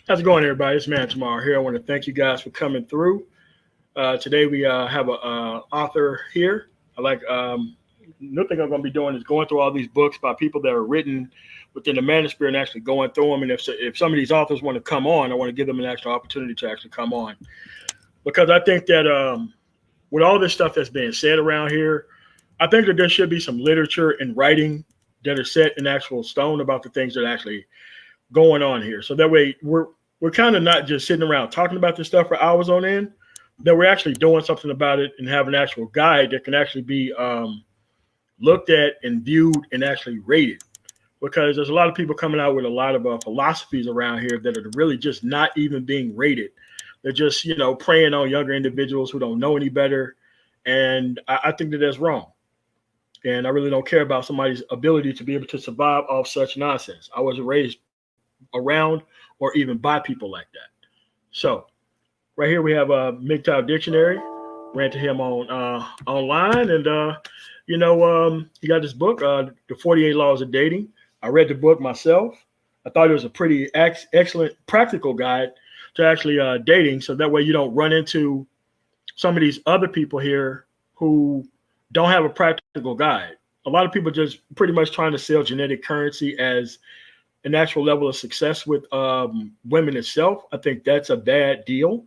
How's it going, everybody? It's Man Tomorrow here. I want to thank you guys for coming through. Today we have a author here. Another thing I'm going to be doing is going through all these books by people that are written within the manosphere and actually going through them. And if some of these authors want to come on, I want to give them an actual opportunity to actually come on. Because I think that with all this stuff that's being said around here, I think that there should be some literature and writing that are set in actual stone about the things that are actually going on here. So that way we're kind of not just sitting around talking about this stuff for hours on end, that we're actually doing something about it and have an actual guide that can actually be looked at and viewed and actually rated. Because there's a lot of people coming out with a lot of philosophies around here that are really just not even being rated. They're just, preying on younger individuals who don't know any better. And I think that that's wrong. And I really don't care about somebody's ability to be able to survive off such nonsense. I wasn't raised around or even by people like that. So right here we have a MGTOW dictionary. Ran to him on online, and he got this book, The 48 Laws of Dating. I read the book myself. I thought it was a pretty excellent practical guide to actually dating, so that way you don't run into some of these other people here who don't have a practical guide. A lot of people just pretty much trying to sell genetic currency as an actual level of success with women itself. I think that's a bad deal.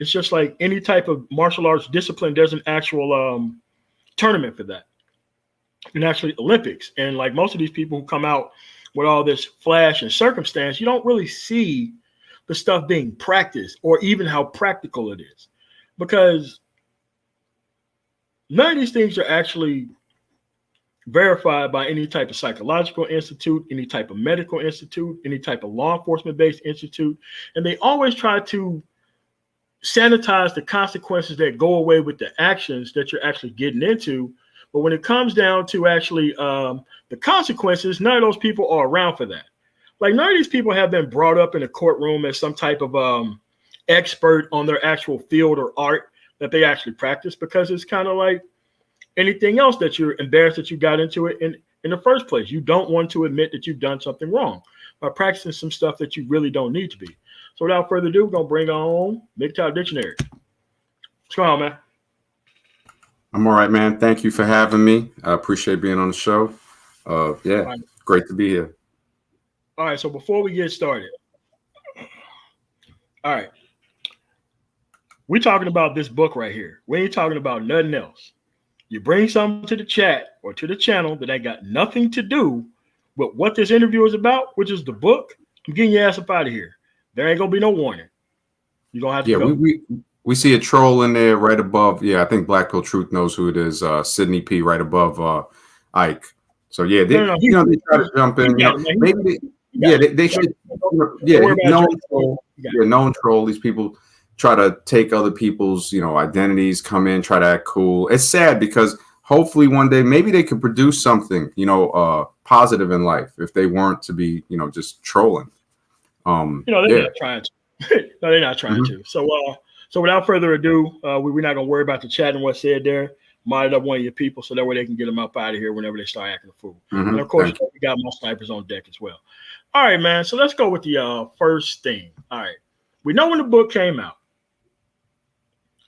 It's just like any type of martial arts discipline, there's an actual tournament for that. And actually Olympics. And like most of these people who come out with all this flash and circumstance, you don't really see the stuff being practiced or even how practical it is. Because none of these things are actually verified by any type of psychological institute, any type of medical institute, any type of law enforcement-based institute. And they always try to sanitize the consequences that go away with the actions that you're actually getting into. But when it comes down to actually the consequences, none of those people are around for that. Like none of these people have been brought up in a courtroom as some type of expert on their actual field or art that they actually practice, because it's kind of like anything else that you're embarrassed that you got into it in the first place. You don't want to admit that you've done something wrong by practicing some stuff that you really don't need to be. So without further ado, we're going to bring on MGTOW Dictionary. What's going on, man? I'm all right, man. Thank you for having me. I appreciate being on the show. Right. Great to be here. All right, so before we get started, all right, we're talking about this book right here. We ain't talking about nothing else. You bring something to the chat or to the channel that ain't got nothing to do with what this interview is about, which is the book, I'm getting your ass up out of here. There ain't gonna be no warning. You're gonna have to go. We see a troll in there right above. Yeah, I think Black Pill Truth knows who it is. Sydney P right above Ike. So yeah, they they try to jump in. Maybe they should. Known troll. Yeah, known troll. These people try to take other people's identities, come in, try to act cool. It's sad because hopefully one day maybe they could produce something positive in life if they weren't to be just trolling. They're not trying to. No, they're not trying to. So without further ado, we're not gonna worry about the chat and what's said there. Mod up one of your people so that way they can get them up out of here whenever they start acting a fool. And of course, we got my snipers on deck as well. All right, man. So let's go with the first thing. All right, we know when the book came out.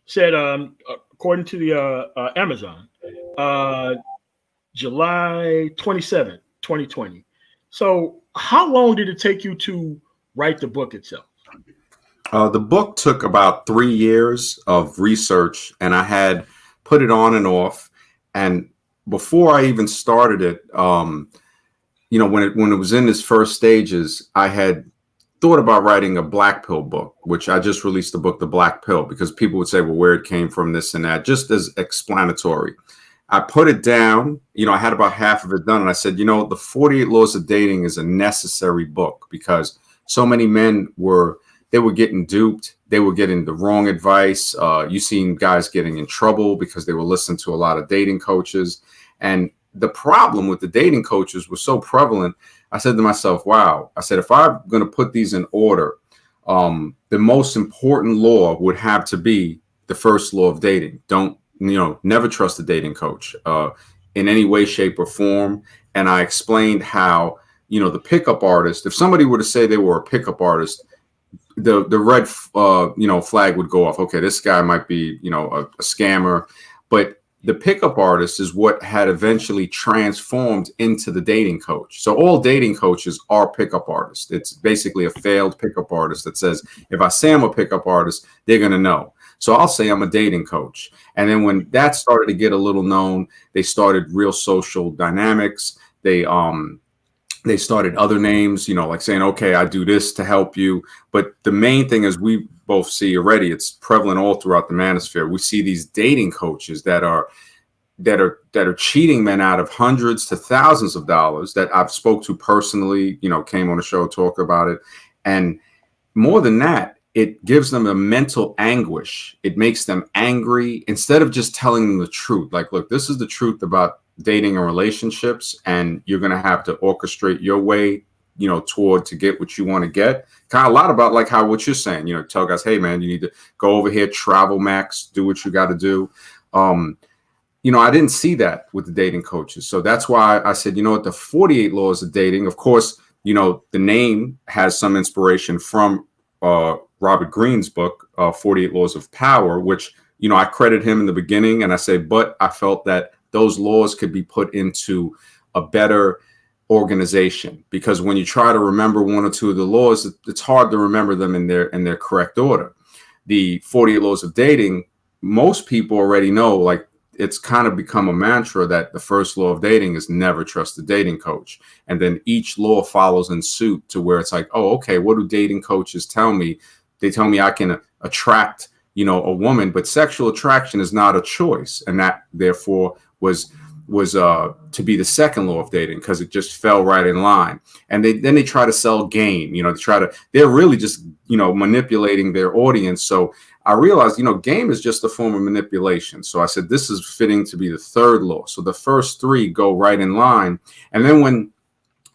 Said according to the Amazon, July 27th, 2020. So how long did it take you to write the book itself? The book took about 3 years of research, and I had put it on and off. And before I even started it, when it was in its first stages, I had thought about writing a Black Pill book, which I just released the book, The Black Pill, because people would say, well, where it came from, this and that, just as explanatory. I put it down, I had about half of it done. And I said, the 48 Laws of Dating is a necessary book because so many men were getting duped. They were getting the wrong advice. You seen guys getting in trouble because they were listening to a lot of dating coaches. And the problem with the dating coaches was so prevalent. I said to myself, wow, I said, if I'm going to put these in order, the most important law would have to be the first law of dating. Don't, never trust a dating coach in any way, shape, or form. And I explained how, the pickup artist, if somebody were to say they were a pickup artist, the red flag would go off. Okay, this guy might be a scammer, but the pickup artist is what had eventually transformed into the dating coach. So all dating coaches are pickup artists. It's basically a failed pickup artist that says, if I say I'm a pickup artist, they're going to know. So I'll say I'm a dating coach. And then when that started to get a little known, they started Real Social Dynamics. They started other names, like saying, okay, I do this to help you. But the main thing is we both see already, it's prevalent all throughout the manosphere. We see these dating coaches that are cheating men out of hundreds to thousands of dollars that I've spoke to personally, came on the show, talk about it. And more than that, it gives them a mental anguish. It makes them angry instead of just telling them the truth. Like, look, this is the truth about dating and relationships, and you're going to have to orchestrate your way, toward to get what you want to get. Kind of a lot about like how what you're saying, tell guys, hey man, you need to go over here, travel max, do what you got to do. I didn't see that with the dating coaches. So that's why I said, the 48 Laws of Dating, of course, the name has some inspiration from Robert Greene's book, 48 Laws of Power, which, I credit him in the beginning. And I say, but I felt that those laws could be put into a better organization, because when you try to remember one or two of the laws, it's hard to remember them in their correct order. The 48 Laws of Dating, most people already know, like it's kind of become a mantra that the first law of dating is never trust a dating coach. And then each law follows in suit to where it's like, oh, okay, what do dating coaches tell me? They tell me I can attract, a woman, but sexual attraction is not a choice. And that therefore was to be the second law of dating, because it just fell right in line. And then they try to sell game, they're really just, manipulating their audience. So I realized, game is just a form of manipulation. So I said, this is fitting to be the third law. So the first three go right in line. And then when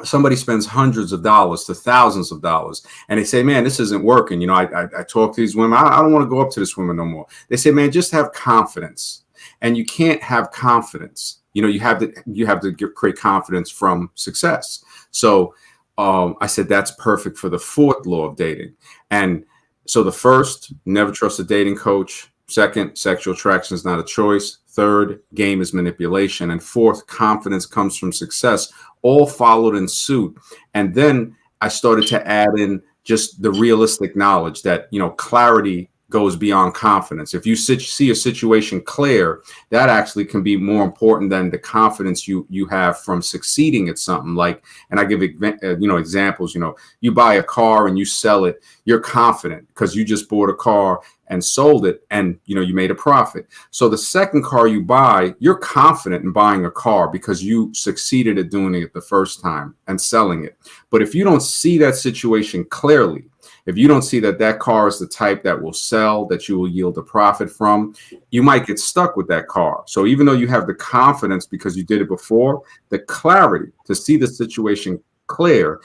somebody spends hundreds of dollars to thousands of dollars and they say, man, this isn't working. I talk to these women. I don't want to go up to this woman no more. They say, man, just have confidence. And you can't have confidence. You have to create confidence from success. So I said, that's perfect for the fourth law of dating. And so the first, never trust a dating coach. Second, sexual attraction is not a choice. Third, game is manipulation. And fourth, confidence comes from success. All followed in suit. And then I started to add in just the realistic knowledge that, clarity goes beyond confidence. If you see a situation clear, that actually can be more important than the confidence you have from succeeding at something. Like, and I give examples. You buy a car and you sell it, you're confident because you just bought a car and sold it, and you made a profit. So the second car you buy, you're confident in buying a car because you succeeded at doing it the first time and selling it. But if you don't see that situation clearly, if you don't see that car is the type that will sell, that you will yield a profit from, you might get stuck with that car. So even though you have the confidence because you did it before, the clarity to see the situation clear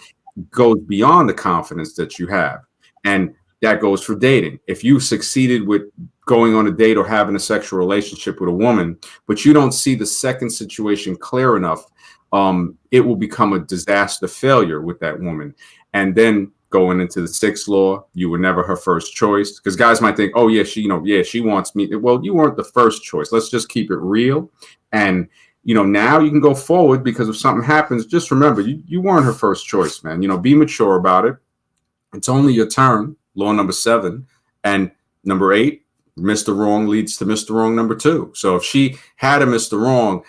goes beyond the confidence that you have. And that goes for dating. If you succeeded with going on a date or having a sexual relationship with a woman, but you don't see the second situation clear enough, it will become a disaster failure with that woman. And then going into the sixth law, you were never her first choice, because guys might think, oh yeah, she wants me. Well, you weren't the first choice. Let's just keep it real. And now you can go forward, because if something happens, just remember you weren't her first choice, man. Be mature about it. It's only your turn. Law number 7. And number 8, Mr. Wrong leads to Mr. Wrong number 2. So if she had a Mr. Wrong,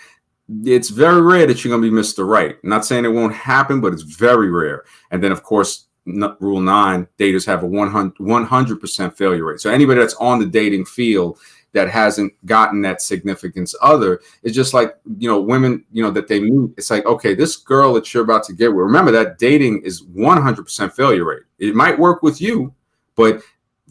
it's very rare that you're going to be Mr. Right. I'm not saying it won't happen, but it's very rare. And then, of course, rule 9, daters have a 100% failure rate. So anybody that's on the dating field that hasn't gotten that significance other, it's just like, women, that they meet. It's like, okay, this girl that you're about to get with, remember that dating is 100% failure rate. It might work with you, but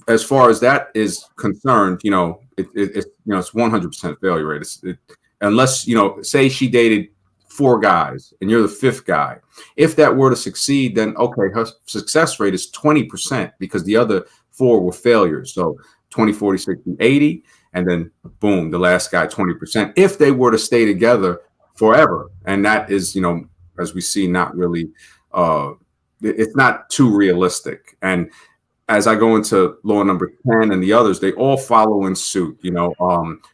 as far as that is concerned, it's 100% failure rate. Unless, say she dated 4 guys and you're the 5th guy. If that were to succeed, then okay, her success rate is 20% because the other 4 were failures. So 20, 40, 60, 80, and then boom, the last guy 20%. If they were to stay together forever, and that is, as we see, not really, it's not too realistic. And as I go into law number 10 and the others, they all follow in suit.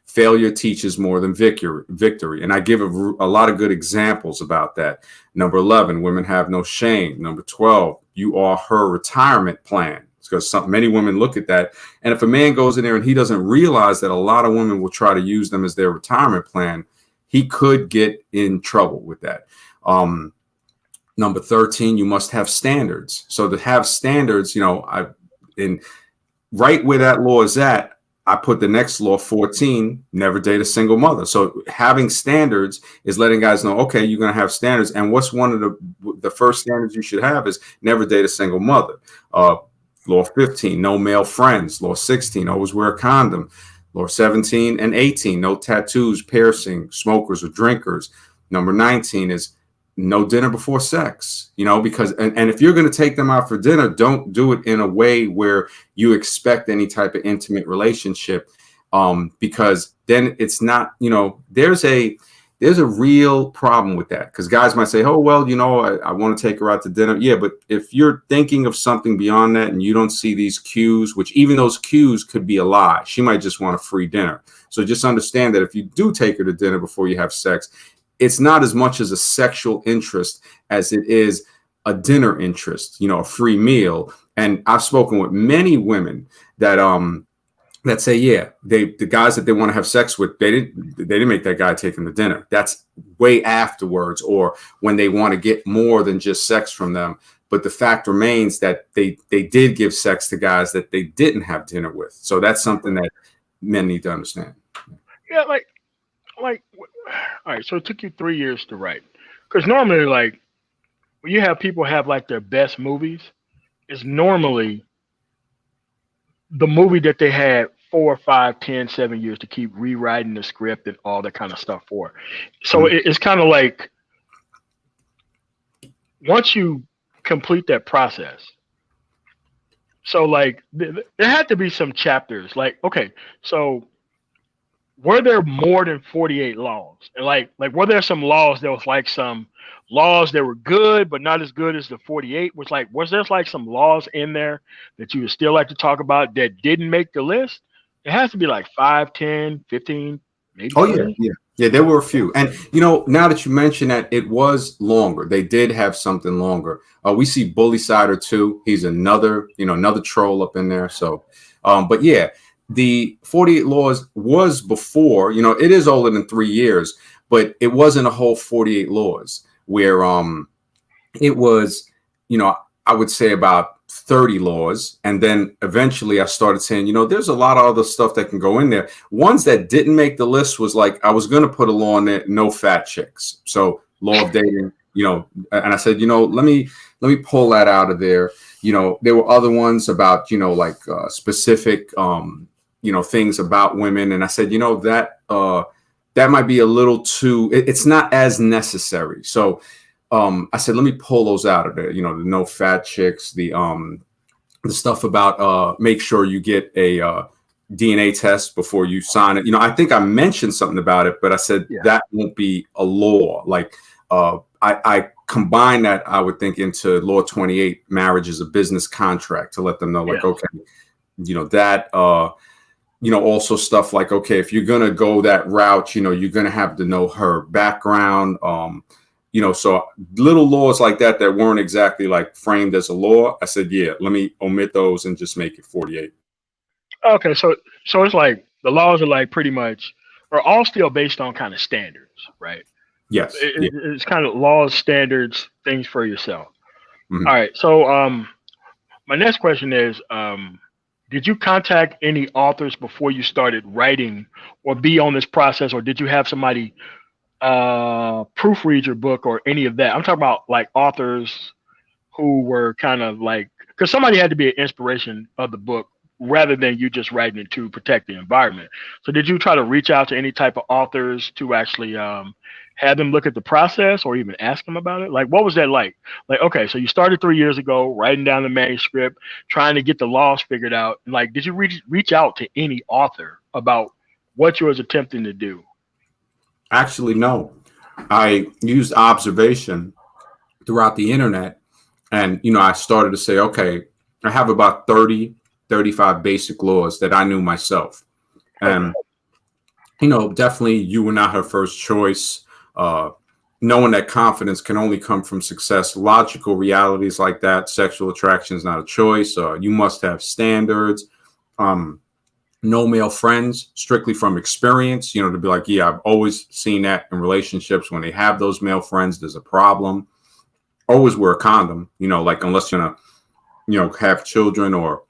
Failure teaches more than victory. And I give a lot of good examples about that. Number 11, women have no shame. Number 12, you are her retirement plan. Because many women look at that. And if a man goes in there and he doesn't realize that a lot of women will try to use them as their retirement plan, he could get in trouble with that. Number 13, you must have standards. So to have standards, right where that law is at, I put the next law, 14, never date a single mother. So having standards is letting guys know, okay, you're going to have standards. And what's one of the first standards you should have is never date a single mother. Law 15, no male friends. Law 16, always wear a condom. Law 17 and 18, no tattoos, piercing, smokers or drinkers. Number 19 is no dinner before sex, because and if you're going to take them out for dinner, don't do it in a way where you expect any type of intimate relationship, because then it's not, there's a real problem with that, because guys might say, oh, well, I want to take her out to dinner. Yeah, but if you're thinking of something beyond that and you don't see these cues, which even those cues could be a lie, she might just want a free dinner. So just understand that if you do take her to dinner before you have sex, it's not as much as a sexual interest as it is a dinner interest, a free meal. And I've spoken with many women that say, yeah, the guys that they want to have sex with, they didn't make that guy take them to dinner. That's way afterwards, or when they want to get more than just sex from them. But the fact remains that they did give sex to guys that they didn't have dinner with. So that's something that men need to understand. Yeah, like, all right. So it took you 3 years to write, because normally, like, when you have people have like their best movies, it's normally the movie that they had 4, 5, 10, 7 years to keep rewriting the script and all that kind of stuff for. So it's kind of like, once you complete that process, so like there had to be some chapters. Like, okay, so were there more than 48 laws? And like were there some laws that was like some laws that were good but not as good as the 48? Was there like some laws in there that you would still like to talk about that didn't make the list? It has to be like 5, 10, 15, maybe. Oh, yeah, there were a few. And now that you mention that, it was longer. They did have something longer. We see Bully Sider too. He's another troll up in there. So But yeah, the 48 Laws was before, it is older than 3 years, but it wasn't a whole 48 laws where it was, I would say about 30 laws. And then eventually I started saying, there's a lot of other stuff that can go in there. Ones that didn't make the list was like, I was going to put a law in there, no fat chicks. So law of dating, and I said, let me pull that out of there. There were other ones about, specific, things about women. And I said, that might be a little too, it's not as necessary. So I said, let me pull those out of there. The no fat chicks, the stuff about make sure you get a DNA test before you sign it. I think I mentioned something about it, but I said that won't be a law. Like I combine that, I would think, into Law 28, marriage is a business contract, to let them know, like, okay, that also stuff like, okay, if you're gonna go that route, you're gonna have to know her background. So little laws like that weren't exactly like framed as a law. I said, let me omit those and just make it 48. Okay, so it's like the laws are like pretty much are all still based on kind of standards, right? Yes. It's kind of laws, standards, things for yourself. Mm-hmm. All right. So my next question is, did you contact any authors before you started writing or be on this process, or did you have somebody proofread your book or any of that? I'm talking about like authors who were kind of like, because somebody had to be an inspiration of the book rather than you just writing it to protect the environment. So did you try to reach out to any type of authors to actually have them look at the process or even ask them about it? Like, what was that like? Like, okay, so you started 3 years ago, writing down the manuscript, trying to get the laws figured out. Like, did you reach out to any author about what you was attempting to do? Actually, no. I used observation throughout the internet. And, I started to say, okay, I have about 30, 35 basic laws that I knew myself. And, definitely you were not her first choice. Knowing that confidence can only come from success, logical realities like that, sexual attraction is not a choice. You must have standards. No male friends, strictly from experience, to be like, I've always seen that in relationships. When they have those male friends, there's a problem. Always wear a condom, like unless you're gonna, have children or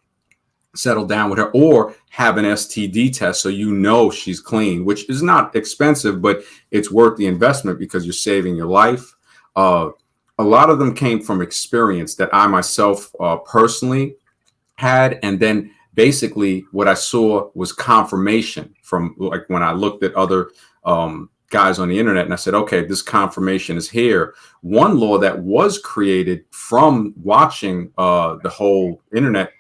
settle down with her or have an STD test. So, she's clean, which is not expensive, but it's worth the investment because you're saving your life. A lot of them came from experience that I myself personally had. And then basically what I saw was confirmation from like when I looked at other guys on the internet and I said, okay, this confirmation is here. One law that was created from watching the whole internet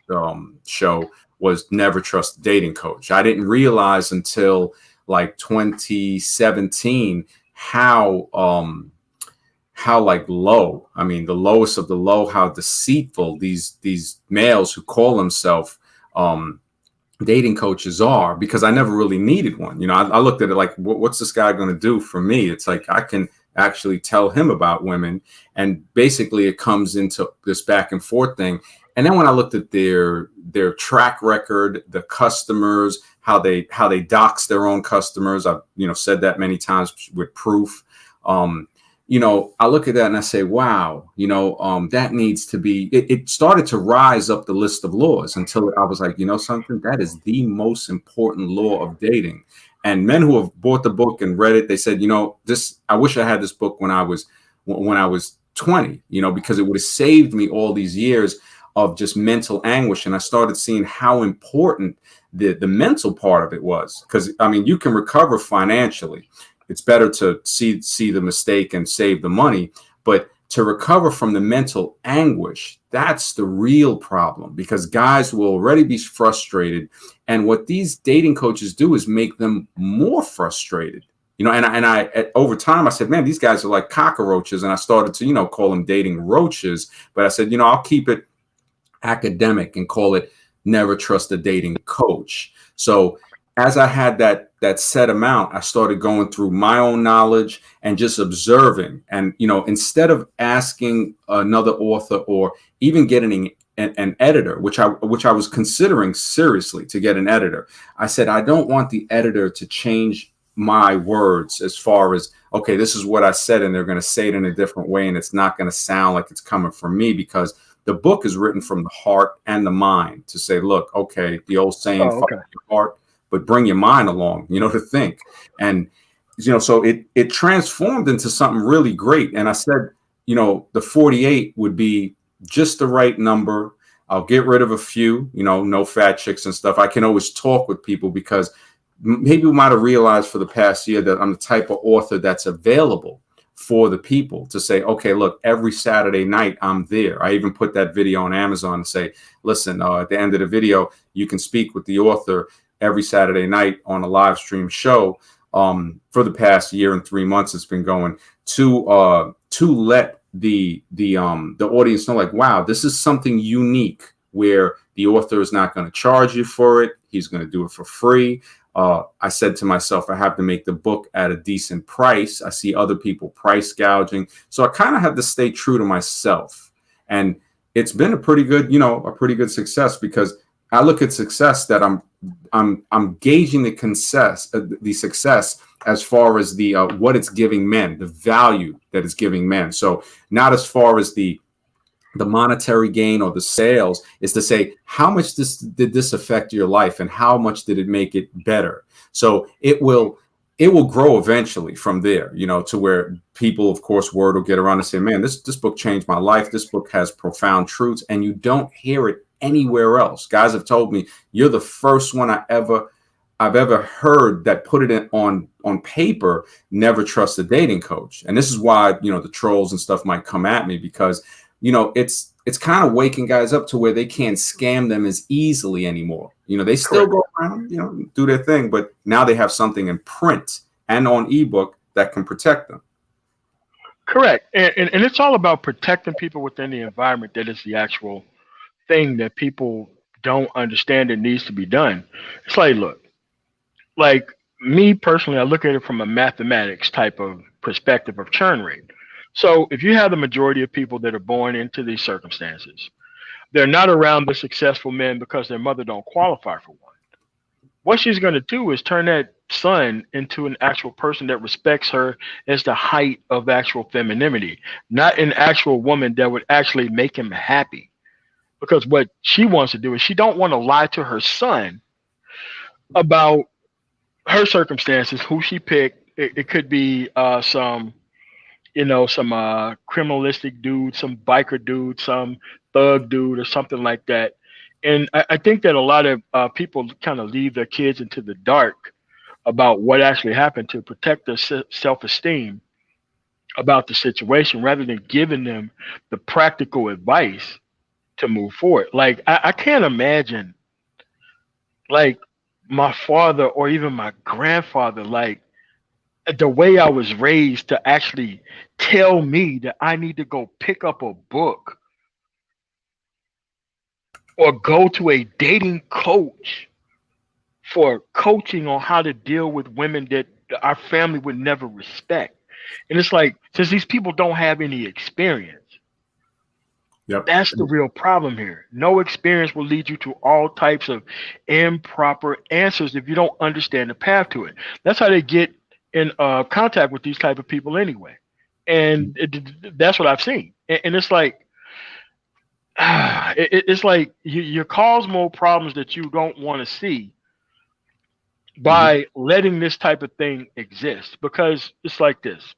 show was never trust a dating coach. I didn't realize until like 2017 how like low, I mean, the lowest of the low, how deceitful these males who call themselves dating coaches are, because I never really needed one. I looked at it like, what's this guy going to do for me? It's like, I can actually tell him about women. And basically it comes into this back and forth thing. And then when I looked at their track record, the customers, how they dox their own customers, I've, said that many times with proof. I look at that and I say, wow, that needs to be, it started to rise up the list of laws until I was like, something, that is the most important law of dating. And men who have bought the book and read it, they said, I wish I had this book when I was 20, because it would have saved me all these years of just mental anguish. And I started seeing how important the mental part of it was. Because, I mean, you can recover financially. It's better to see the mistake and save the money. But to recover from the mental anguish, that's the real problem, because guys will already be frustrated. And what these dating coaches do is make them more frustrated. And I over time, I said, man, these guys are like cockroaches. And I started to, call them dating roaches. But I said, I'll keep it academic and call it never trust a dating coach. So as I had that set amount, I started going through my own knowledge and just observing. And, instead of asking another author or even getting an editor, which I was considering seriously to get an editor. I said, I don't want the editor to change my words as far as, okay, this is what I said, and they're going to say it in a different way, and it's not going to sound like it's coming from me, because the book is written from the heart and the mind to say, look, okay, the old saying, Oh, okay. follow your heart, but bring your mind along, to think. And, so it transformed into something really great. And I said, the 48 would be just the right number. I'll get rid of a few, no fat chicks and stuff. I can always talk with people, because maybe we might have realized for the past year that I'm the type of author that's available for the people to say, okay, look, every Saturday night I'm there. I even put that video on Amazon and say, listen, at the end of the video, you can speak with the author every Saturday night on a live stream show. For the past year and 3 months, it's been going to let the audience know, like, wow, this is something unique where the author is not going to charge you for it. He's going to do it for free. I said to myself, I have to make the book at a decent price. I see other people price gouging. So I kind of have to stay true to myself. And it's been a pretty good success, because I look at success that I'm gauging the success as far as the what it's giving men, the value that it's giving men. So not as far as the monetary gain or the sales, is to say, how much did this affect your life, and how much did it make it better? So it will grow eventually from there, to where people, of course, word will get around and say, man, this book changed my life. This book has profound truths, and you don't hear it anywhere else. Guys have told me, you're the first one I've ever heard that put it on paper, never trust a dating coach. And this is why, the trolls and stuff might come at me, because it's kind of waking guys up to where they can't scam them as easily anymore. They still go around, do their thing, but now they have something in print and on ebook that can protect them. Correct. And it's all about protecting people within the environment that is the actual thing that people don't understand that needs to be done. It's like, look, like me personally, I look at it from a mathematics type of perspective of churn rate. So if you have the majority of people that are born into these circumstances, they're not around the successful men because their mother don't qualify for one. What she's going to do is turn that son into an actual person that respects her as the height of actual femininity, not an actual woman that would actually make him happy. Because what she wants to do is she don't want to lie to her son about her circumstances, who she picked. It could be some criminalistic dude, some biker dude, some thug dude, or something like that. And I think that a lot of people kind of leave their kids into the dark about what actually happened to protect their self-esteem about the situation, rather than giving them the practical advice to move forward. Like I can't imagine, like, my father or even my grandfather, like, the way I was raised, to actually tell me that I need to go pick up a book or go to a dating coach for coaching on how to deal with women that our family would never respect. And it's like, since these people don't have any experience, Yep. that's the real problem here. No experience will lead you to all types of improper answers if you don't understand the path to it. That's how they get in contact with these type of people anyway. And that's what I've seen. And it's like, it's like you cause more problems that you don't want to see by letting this type of thing exist. Because it's like this.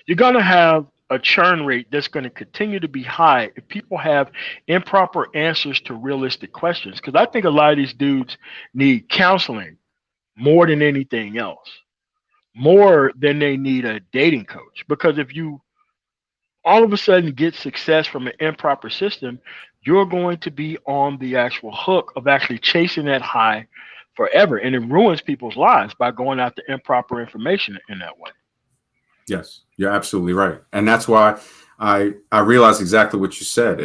You're going to have a churn rate that's going to continue to be high if people have improper answers to realistic questions. Because I think a lot of these dudes need counseling more than anything else, more than they need a dating coach. Because if you all of a sudden get success from an improper system, you're going to be on the actual hook of actually chasing that high forever. And it ruins people's lives by going after improper information in that way. Yes, you're absolutely right. And that's why I realized exactly what you said.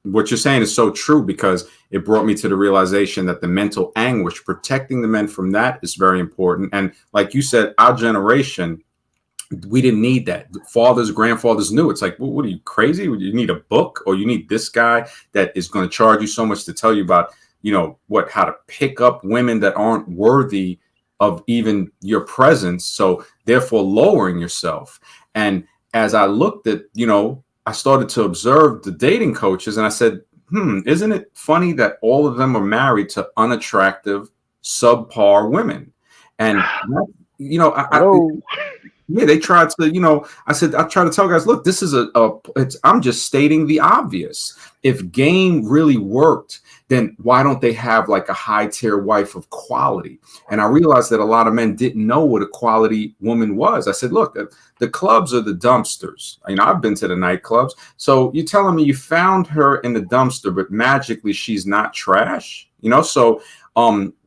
What you're saying is so true, because it brought me to the realization that the mental anguish, protecting the men from that, is very important. And like you said, our generation, We didn't need that. Fathers, grandfathers knew. It's like, well, what are you, crazy? You need a book, or you need this guy that is going to charge you so much to tell you about, how to pick up women that aren't worthy of even your presence. So therefore lowering yourself. And as I looked at, I started to observe the dating coaches, and I said, isn't it funny that all of them are married to unattractive, subpar women? And, yeah, they tried to, I try to tell guys, look, this is I'm just stating the obvious. If game really worked, then why don't they have like a high tier wife of quality? And I realized that a lot of men didn't know what a quality woman was. I said, look, the clubs are the dumpsters. I've been to the nightclubs. So you're telling me you found her in the dumpster, but magically she's not trash, So,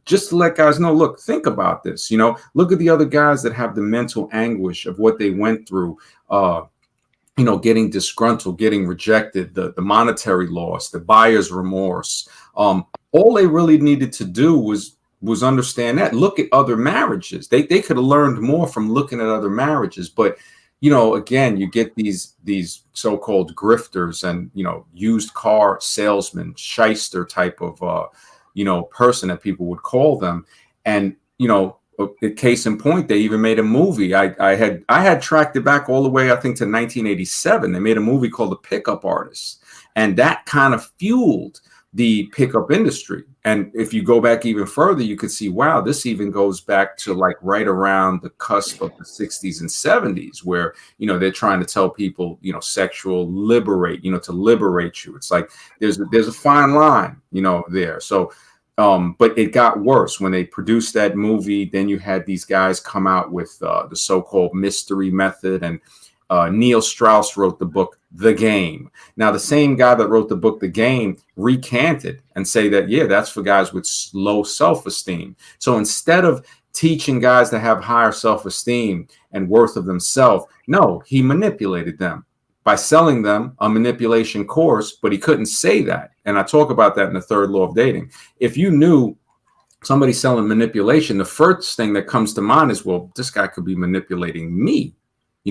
just to let guys know, look, think about this, look at the other guys that have the mental anguish of what they went through, getting disgruntled, getting rejected, the monetary loss, the buyer's remorse. All they really needed to do was understand that. Look at other marriages. They could have learned more from looking at other marriages. But, again, you get these so-called grifters and, used car salesmen, shyster type of person that people would call them. And, a case in point, they even made a movie. I had tracked it back all the way, I think, to 1987. They made a movie called The Pickup Artist. And that kind of fueled the pickup industry. And if you go back even further, you could see, wow, this even goes back to like right around the cusp of the 60s and 70s, where, they're trying to tell people, sexual liberate, to liberate you. It's like there's a fine line, there. So, but it got worse when they produced that movie. Then you had these guys come out with the so-called mystery method, and Neil Strauss wrote the book The Game. Now, the same guy that wrote the book The Game recanted and say that, yeah, that's for guys with low self-esteem. So instead of teaching guys to have higher self-esteem and worth of themselves, no, he manipulated them by selling them a manipulation course, but he couldn't say that. And I talk about that in the third law of dating. If you knew somebody selling manipulation, the first thing that comes to mind is, well, this guy could be manipulating me.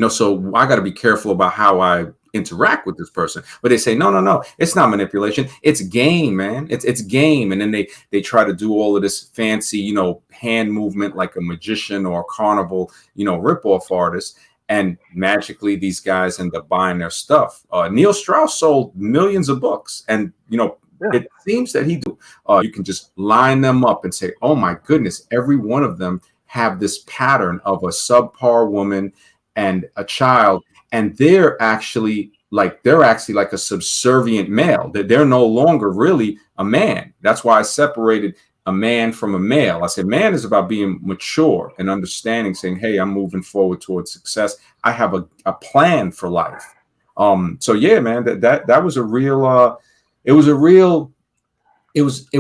So I got to be careful about how I interact with this person. But they say, no, it's not manipulation. It's game, man. It's game. And then they try to do all of this fancy, hand movement like a magician or a carnival, ripoff artist. And magically, these guys end up buying their stuff. Neil Strauss sold millions of books. And, it seems that you can just line them up and say, oh, my goodness, every one of them have this pattern of a subpar woman and a child, and they're actually like a subservient male. That they're no longer really a man. That's why I separated a man from a male. I said man is about being mature and understanding, saying, hey, I'm moving forward towards success. I have a plan for life. So yeah, man, that was a real it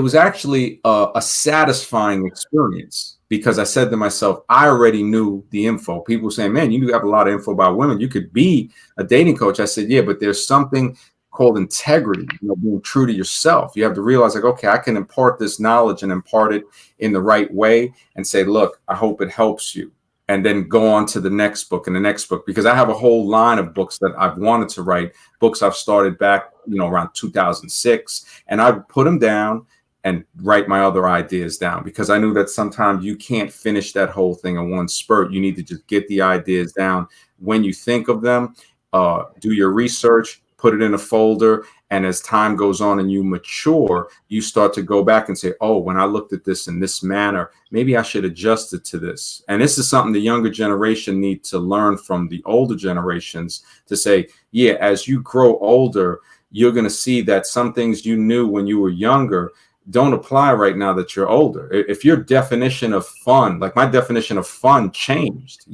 was actually a satisfying experience, because I said to myself, I already knew the info. People saying, man, you have a lot of info about women. You could be a dating coach. I said, yeah, but there's something called integrity, being true to yourself. You have to realize, like, okay, I can impart this knowledge and impart it in the right way and say, look, I hope it helps you. And then go on to the next book and the next book, because I have a whole line of books that I've wanted to write, books I've started back, around 2006, and I put them down and write my other ideas down, because I knew that sometimes you can't finish that whole thing in one spurt. You need to just get the ideas down. When you think of them, do your research, put it in a folder. And as time goes on and you mature, you start to go back and say, oh, when I looked at this in this manner, maybe I should adjust it to this. And this is something the younger generation need to learn from the older generations, to say, yeah, as you grow older, you're going to see that some things you knew when you were younger don't apply right now that you're older. If your definition of fun, like my definition of fun changed,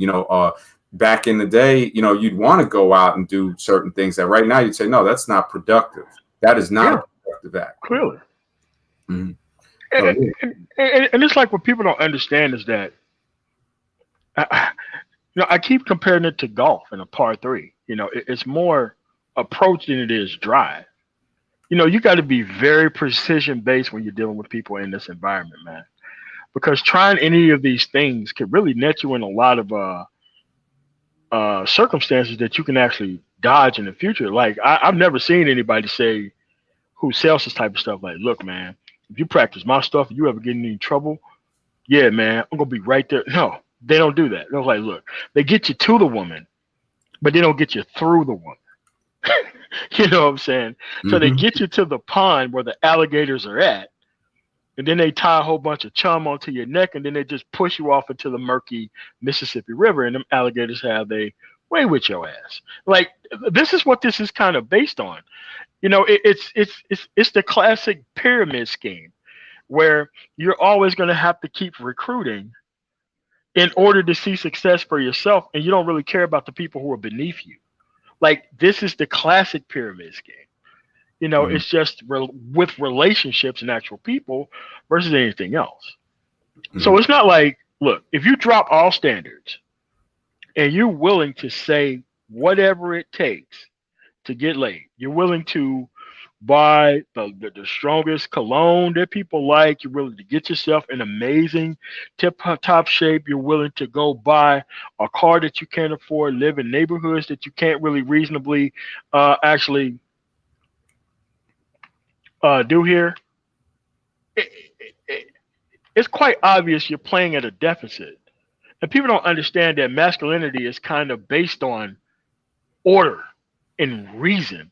back in the day, you'd want to go out and do certain things that right now you'd say, no, that's not productive. That is not a productive act. Clearly. Mm-hmm. And it's like what people don't understand is that, I keep comparing it to golf in a par three. It's more approach than it is drive. You got to be very precision based when you're dealing with people in this environment, man, because trying any of these things could really net you in a lot of circumstances that you can actually dodge in the future. Like I've never seen anybody say who sells this type of stuff. Like, look, man, if you practice my stuff, and you ever get in any trouble, yeah, man, I'm gonna be right there. No, they don't do that. They're like, look, they get you to the woman, but they don't get you through the woman. You know what I'm saying? So they Hmm. get you to the pond where the alligators are at, and then they tie a whole bunch of chum onto your neck, and then they just push you off into the murky Mississippi River, and them alligators have their way with your ass. Like this is what this is kind of based on. You know, it's the classic pyramid scheme where you're always going to have to keep recruiting in order to see success for yourself, and you don't really care about the people who are beneath you. Like this is the classic pyramid scheme. You know, Hmm. it's just with relationships and actual people versus anything else. So Hmm. it's not like, look, if you drop all standards and you're willing to say whatever it takes to get laid, you're willing to buy the strongest cologne that people like, you're willing to get yourself in amazing tip top shape, you're willing to go buy a car that you can't afford, live in neighborhoods that you can't really reasonably actually do here. It, it, it's quite obvious you're playing at a deficit. And people don't understand that masculinity is kind of based on order and reason.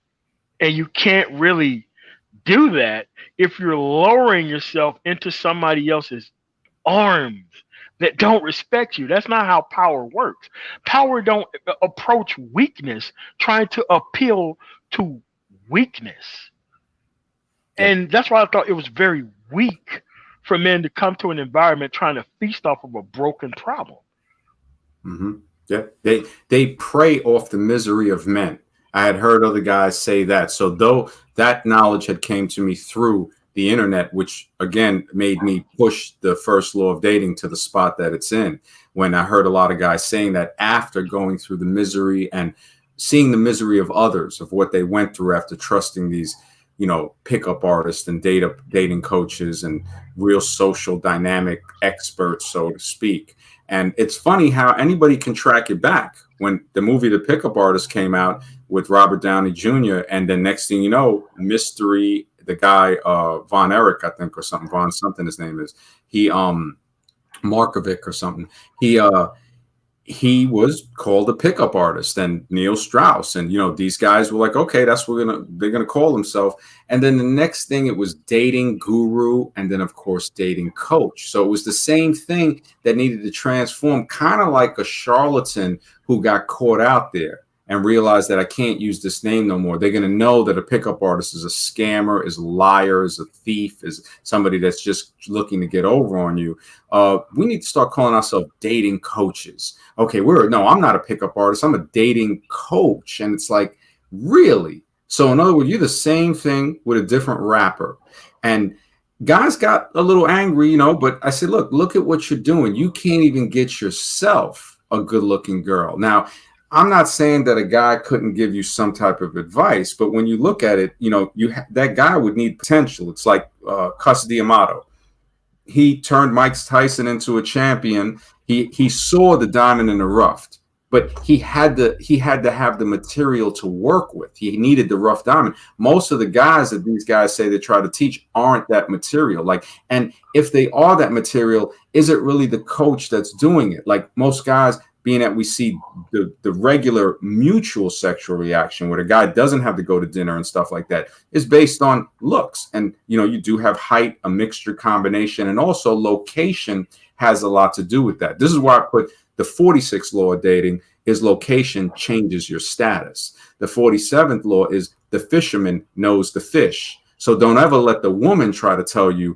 And you can't really do that if you're lowering yourself into somebody else's arms that don't respect you. That's not how power works. Power don't approach weakness trying to appeal to weakness. Yep. And that's why I thought it was very weak for men to come to an environment trying to feast off of a broken problem. Hmm. Yeah, they prey off the misery of men. I had heard other guys say that. So though that knowledge had came to me through the internet, which again made me push the first law of dating to the spot that it's in. When I heard a lot of guys saying that after going through the misery and seeing the misery of others of what they went through after trusting these, pickup artists and dating coaches and real social dynamic experts, so to speak. And it's funny how anybody can track it back. When the movie The Pickup Artist came out with Robert Downey Jr., and then next thing you know, Mystery, the guy Von Erich, I think, or something, Von something his name is. He Markovic or something. He was called a pickup artist, and Neil Strauss, and these guys were like, okay, that's what they're gonna call themselves. And then the next thing, it was dating guru, and then of course dating coach. So it was the same thing that needed to transform, kind of like a charlatan who got caught out there and realized that I can't use this name no more. They're gonna know that a pickup artist is a scammer, is a liar, is a thief, is somebody that's just looking to get over on you. We need to start calling ourselves dating coaches. Okay, no, I'm not a pickup artist. I'm a dating coach. And it's like, really? So in other words, you're the same thing with a different rapper. And guys got a little angry, but I said, look at what you're doing. You can't even get yourself a good looking girl. Now, I'm not saying that a guy couldn't give you some type of advice, but when you look at it, that guy would need potential. It's like Cus D'Amato. He turned Mike Tyson into a champion. He saw the diamond in the rough, but he had to have the material to work with. He needed the rough diamond. Most of the guys that these guys say they try to teach aren't that material. Like, and if they are that material, is it really the coach that's doing it? Like most guys, being that we see the regular mutual sexual reaction where the guy doesn't have to go to dinner and stuff like that is based on looks. And, you do have height, a mixture combination, and also location has a lot to do with that. This is why I put the 46th law of dating is location changes your status. The 47th law is the fisherman knows the fish. So don't ever let the woman try to tell you,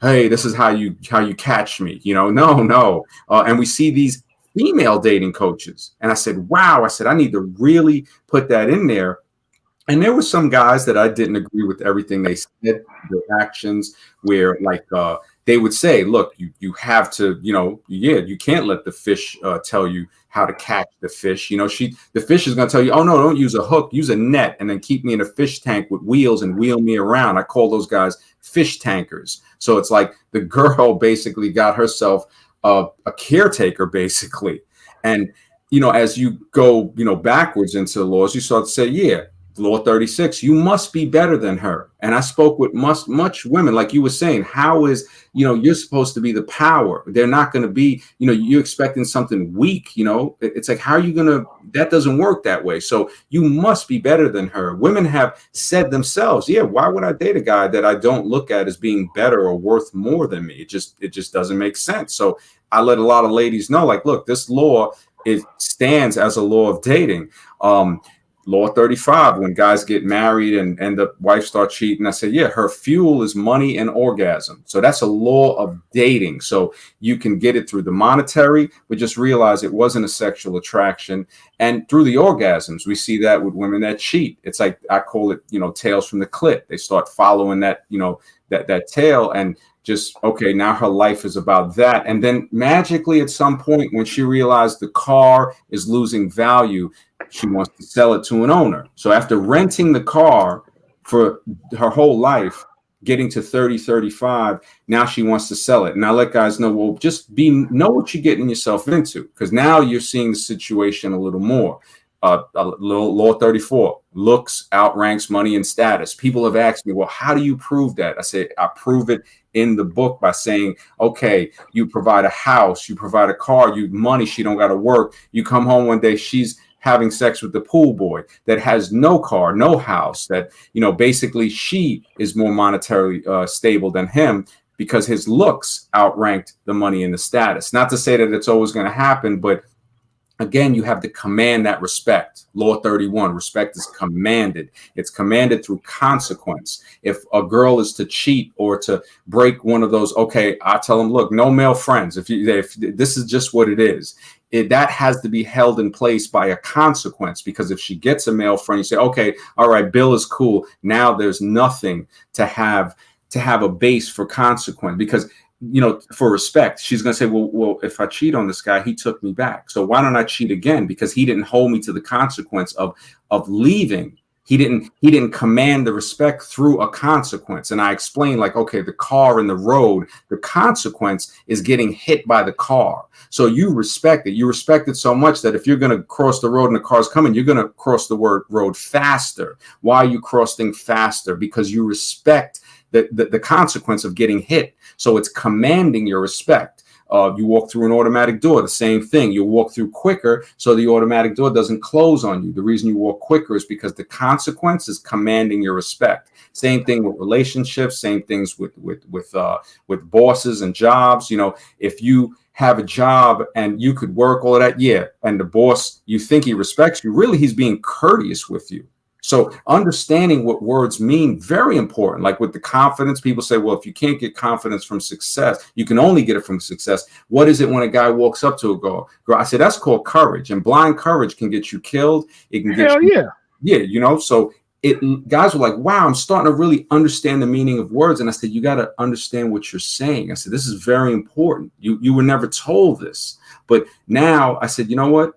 hey, this is how you catch me. No. And we see these female dating coaches. And I said, wow, I need to really put that in there. And there were some guys that I didn't agree with everything they said, their actions, where like they would say, look, you have to, you can't let the fish tell you how to catch the fish. The fish is going to tell you, oh, no, don't use a hook, use a net, and then keep me in a fish tank with wheels and wheel me around. I call those guys fish tankers. So it's like the girl basically got herself a caretaker, basically. And as you go, backwards into the laws, you start to say, yeah, law 36, you must be better than her. And I spoke with much women, like you were saying, how is, you're supposed to be the power. They're not going to be, you're expecting something weak, it's like, how are you going to, that doesn't work that way. So you must be better than her. Women have said themselves, yeah, why would I date a guy that I don't look at as being better or worth more than me? It just doesn't make sense. So I let a lot of ladies know, like, look, this law, it stands as a law of dating. Law 35, when guys get married and the wife starts cheating, I said, yeah, her fuel is money and orgasm. So that's a law of dating. So you can get it through the monetary, but just realize it wasn't a sexual attraction. And through the orgasms, we see that with women that cheat. It's like, I call it, tails from the clit. They start following that, that tail, and just, okay, now her life is about that. And then magically at some point, when she realized the car is losing value, she wants to sell it to an owner. So after renting the car for her whole life, getting to 30, 35, now she wants to sell it. And I let guys know, well, just know what you're getting yourself into, because now you're seeing the situation a little more. Law 34, looks outranks money and status. People have asked me, well, how do you prove that? I say, I prove it in the book by saying, okay, you provide a house, you provide a car, you money, she don't got to work. You come home one day, she's having sex with the pool boy that has no car, no house, that, basically she is more monetarily stable than him, because his looks outranked the money and the status. Not to say that it's always going to happen, but again, you have to command that respect. Law 31, respect is commanded. It's commanded through consequence. If a girl is to cheat or to break one of those, okay, I tell them, look, no male friends. If this is just what it is, that has to be held in place by a consequence. Because if she gets a male friend, you say, okay, all right, Bill is cool. Now there's nothing to have a base for consequence, because for respect, she's going to say, well, if I cheat on this guy, he took me back. So why don't I cheat again? Because he didn't hold me to the consequence of leaving. He didn't command the respect through a consequence. And I explained, like, okay, the car and the road, the consequence is getting hit by the car. So you respect it. You respect it so much that if you're going to cross the road and the car's coming, you're going to cross the road faster. Why are you crossing faster? Because you respect the consequence of getting hit. So it's commanding your respect. You walk through an automatic door, the same thing. You walk through quicker so the automatic door doesn't close on you. The reason you walk quicker is because the consequence is commanding your respect. Same thing with relationships, same things with bosses and jobs. If you have a job and you could work all of that, yeah, and the boss, you think he respects you, really he's being courteous with you. So understanding what words mean, very important. Like with the confidence, people say, well, if you can't get confidence from success, you can only get it from success. What is it when a guy walks up to a girl? I said, that's called courage. And blind courage can get you killed. It can get you. Yeah. So guys were like, wow, I'm starting to really understand the meaning of words. And I said, you got to understand what you're saying. I said, this is very important. You were never told this. But now I said, you know what?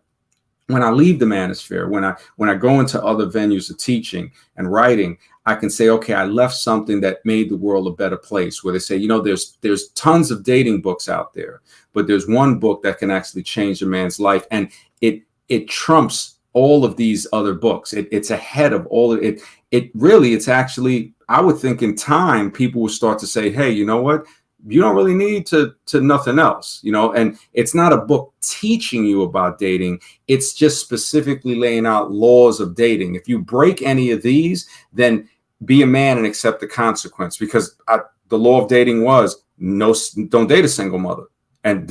When I leave the manosphere, when I go into other venues of teaching and writing, I can say, okay, I left something that made the world a better place. Where they say, there's tons of dating books out there, but there's one book that can actually change a man's life, and it trumps all of these other books. It's ahead of all of it. It's actually, I would think in time, people will start to say, hey, you know what? You don't really need to nothing else, and it's not a book teaching you about dating. It's just specifically laying out laws of dating. If you break any of these, then be a man and accept the consequence, because the law of dating was don't date a single mother. And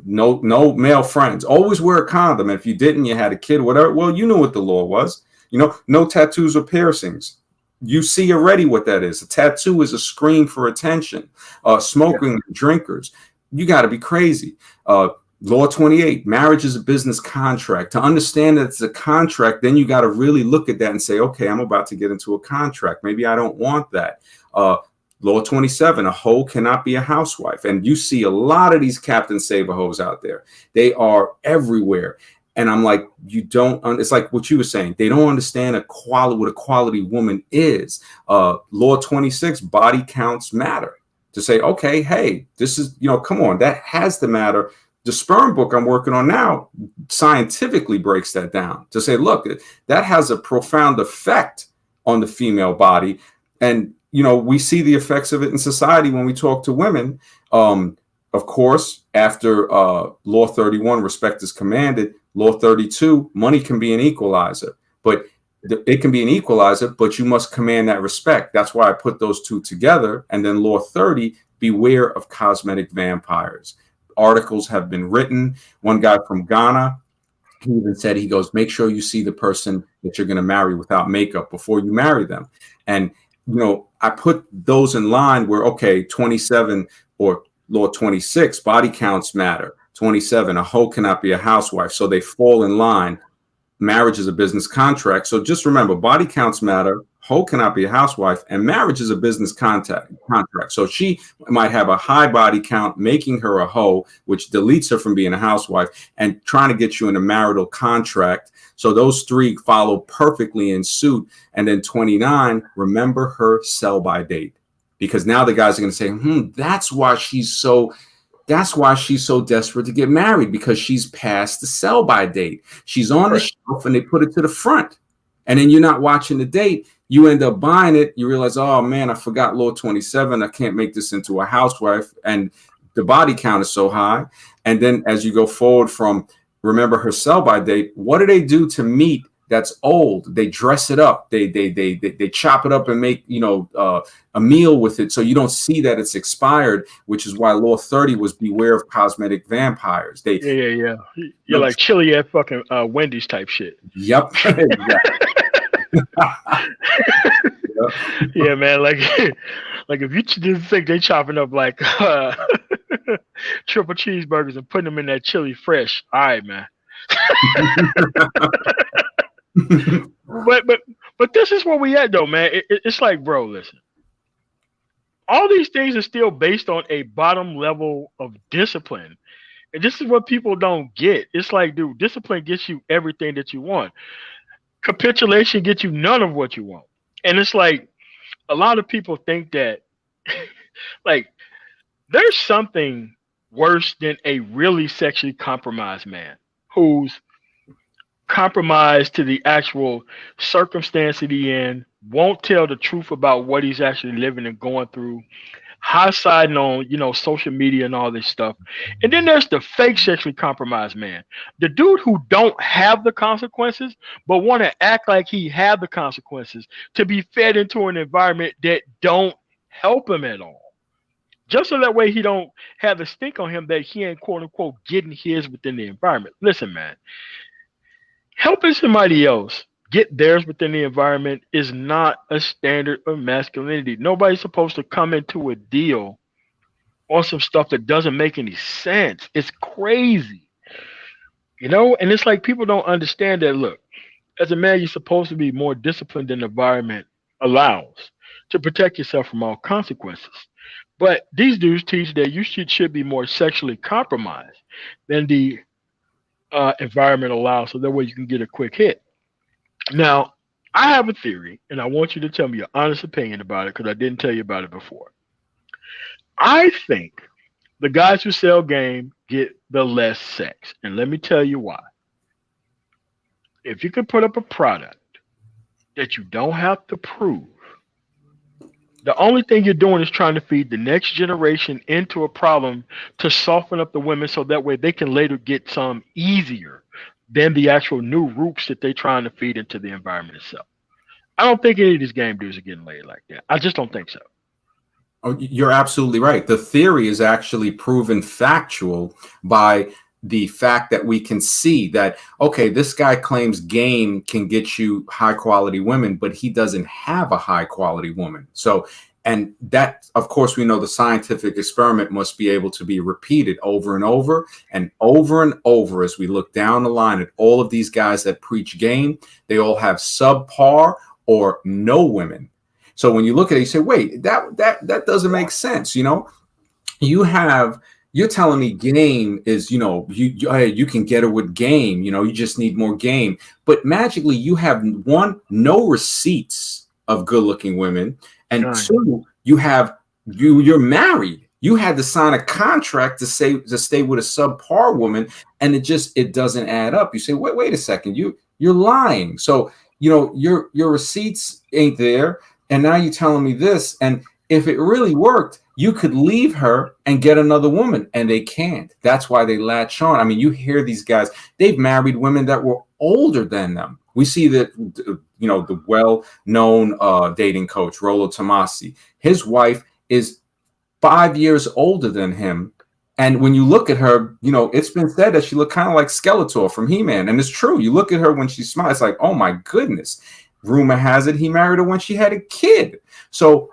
no male friends, always wear a condom. And if you didn't, you had a kid, whatever. Well, you knew what the law was, no tattoos or piercings. You see already what that is. A tattoo is a scream for attention. Smoking, drinkers, you got to be crazy. Law 28, marriage is a business contract. To understand that it's a contract, then you got to really look at that and say, okay, I'm about to get into a contract. Maybe I don't want that. Law 27, a hoe cannot be a housewife. And you see a lot of these Captain Saber hoes out there. They are everywhere. And I'm like, it's like what you were saying. They don't understand what a quality woman is. Law 26, body counts matter. To say, okay, hey, this is, come on, that has to matter. The sperm book I'm working on now, scientifically breaks that down to say, look, that has a profound effect on the female body. And, we see the effects of it in society when we talk to women. Of course, after Law 31, respect is commanded, Law 32, money can be an equalizer. But it can be an equalizer, but you must command that respect. That's why I put those two together. And then Law 30, beware of cosmetic vampires. Articles have been written. One guy from Ghana, he even said, he goes, make sure you see the person that you're going to marry without makeup before you marry them. And, I put those in line where, okay, 27 or Law 26, body counts matter. 27, a hoe cannot be a housewife. So they fall in line. Marriage is a business contract. So just remember, body counts matter. Hoe cannot be a housewife, and marriage is a business contract. So she might have a high body count, making her a hoe, which deletes her from being a housewife, and trying to get you in a marital contract. So those three follow perfectly in suit. And then 29, remember her sell-by date, because now the guys are going to say, that's why she's so desperate to get married, because she's past the sell-by date. She's on the shelf and they put it to the front. And then you're not watching the date. You end up buying it. You realize, oh man, I forgot Law 27. I can't make this into a housewife. And the body count is so high. And then as you go forward from remember her sell-by date, what do they do to meat that's old? They dress it up. They chop it up and make, a meal with it. So you don't see that it's expired, which is why Law 30 was beware of cosmetic vampires. Yeah. You're like chili at fucking Wendy's type shit. Yep. Yeah, man. Like if you just think they chopping up like triple cheeseburgers and putting them in that chili fresh, all right, man. But this is where we at though, man. It's like, bro, listen. All these things are still based on a bottom level of discipline. And this is what people don't get. It's like, dude, discipline gets you everything that you want. Capitulation gets you none of what you want. And it's like, a lot of people think that, like, there's something worse than a really sexually compromised man who's compromised to the actual circumstance that he in, won't tell the truth about what he's actually living and going through, high-siding on, social media and all this stuff. And then there's the fake sexually compromised man, the dude who don't have the consequences, but want to act like he had the consequences to be fed into an environment that don't help him at all. Just so that way he don't have the stink on him that he ain't, quote unquote, getting his within the environment. Listen, man, helping somebody else get theirs within the environment is not a standard of masculinity. Nobody's supposed to come into a deal on some stuff that doesn't make any sense. It's crazy, and it's like people don't understand that. Look, as a man, you're supposed to be more disciplined than the environment allows to protect yourself from all consequences. But these dudes teach that you should be more sexually compromised than the environment allows, so that way you can get a quick hit. Now, I have a theory, and I want you to tell me your honest opinion about it, because I didn't tell you about it before. I think the guys who sell game get the less sex, and let me tell you why. If you can put up a product that you don't have to prove, the only thing you're doing is trying to feed the next generation into a problem to soften up the women so that way they can later get some easier than the actual new roots that they're trying to feed into the environment itself. I don't think any of these game dudes are getting laid like that. I just don't think so. Oh, you're absolutely right. The theory is actually proven factual by the fact that we can see that, okay, this guy claims game can get you high quality women, but he doesn't have a high quality woman. So, and that, of course, we know the scientific experiment must be able to be repeated over and over and over and over as we look down the line at all of these guys that preach game. They all have subpar or no women. So when you look at it, you say, wait, that doesn't make sense. You're telling me game is, you can get her with game, you just need more game. But magically you have one, no receipts of good looking women. And two, you're married You had to sign a contract to stay with a subpar woman, and it doesn't add up. You say, wait a second, you're lying. So your receipts ain't there, and now you're telling me this. And if it really worked, you could leave her and get another woman, and they can't. That's why they latch on. I mean, you hear these guys, they've married women that were older than them. We see that, the well-known dating coach, Rollo Tomasi, his wife is 5 years older than him. And when you look at her, it's been said that she looked kind of like Skeletor from He-Man. And it's true. You look at her when she smiles, it's like, oh my goodness. Rumor has it he married her when she had a kid. So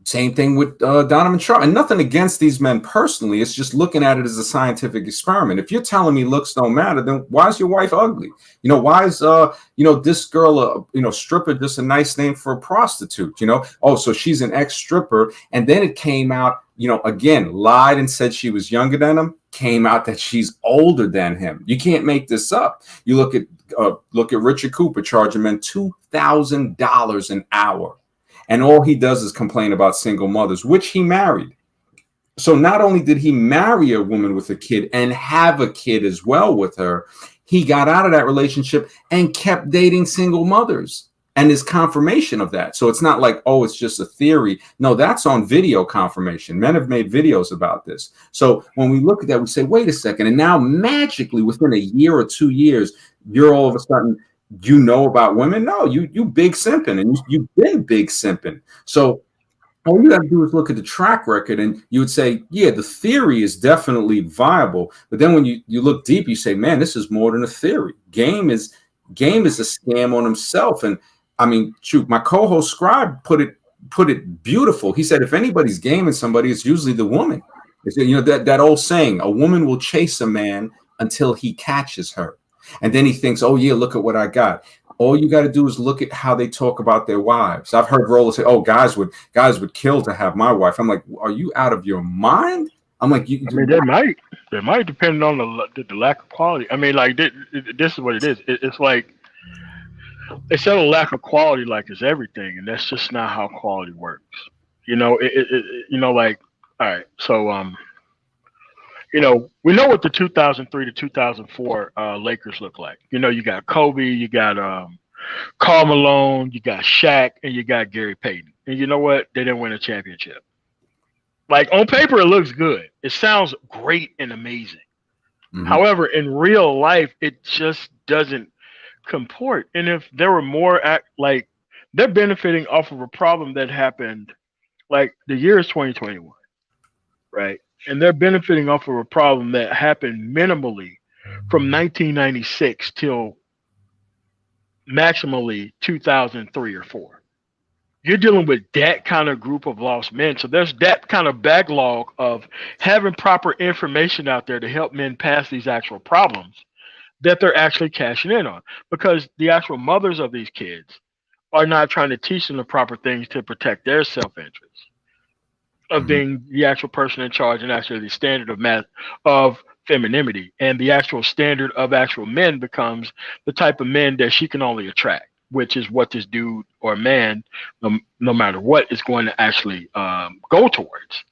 same thing with Donovan Sharp. And nothing against these men personally. It's just looking at it as a scientific experiment. If you're telling me looks don't matter, then why is your wife ugly? Why is this girl stripper just a nice name for a prostitute? Oh, so she's an ex-stripper. And then it came out, again, lied and said she was younger than him. Came out that she's older than him. You can't make this up. You look at Richard Cooper charging men $2,000 an hour. And all he does is complain about single mothers, which he married. So not only did he marry a woman with a kid and have a kid as well with her, he got out of that relationship and kept dating single mothers. And his confirmation of that. So it's not like, oh, it's just a theory. No, that's on video confirmation. Men have made videos about this. So when we look at that, we say, wait a second. And now magically within a year or 2 years, you're all of a sudden, about women. No, you big simping, and you've been big simping. So all you got to do is look at the track record, and you would say, yeah, the theory is definitely viable. But then when you look deep, you say, man, this is more than a theory. Game is a scam on himself. And I mean, shoot, my co-host Scribe put it beautiful. He said, if anybody's gaming somebody, it's usually the woman. It's, that old saying, a woman will chase a man until he catches her. And then he thinks, oh, yeah, look at what I got. All you got to do is look at how they talk about their wives. I've heard Roller say, oh, guys would kill to have my wife. I'm like, are you out of your mind? I'm like, I mean, they might depend on the lack of quality. I mean, like this is what it is. It's like they said a lack of quality like it's everything, and that's just not how quality works. Like, all right, so we know what the 2003 to 2004 Lakers look like. You got Kobe, you got Karl Malone, you got Shaq, and you got Gary Payton. And you know what? They didn't win a championship. Like, on paper, it looks good. It sounds great and amazing. Mm-hmm. However, in real life, it just doesn't comport. And if there were more, they're benefiting off of a problem that happened, like, the year is 2021, right? And they're benefiting off of a problem that happened minimally from 1996 till maximally 2003 or 4. You're dealing with that kind of group of lost men. So there's that kind of backlog of having proper information out there to help men pass these actual problems that they're actually cashing in on, because the actual mothers of these kids are not trying to teach them the proper things to protect their self-interest of being the actual person in charge, and actually the standard of femininity, and the actual standard of actual men becomes the type of men that she can only attract, which is what this dude or man, no matter what, is going to actually go towards.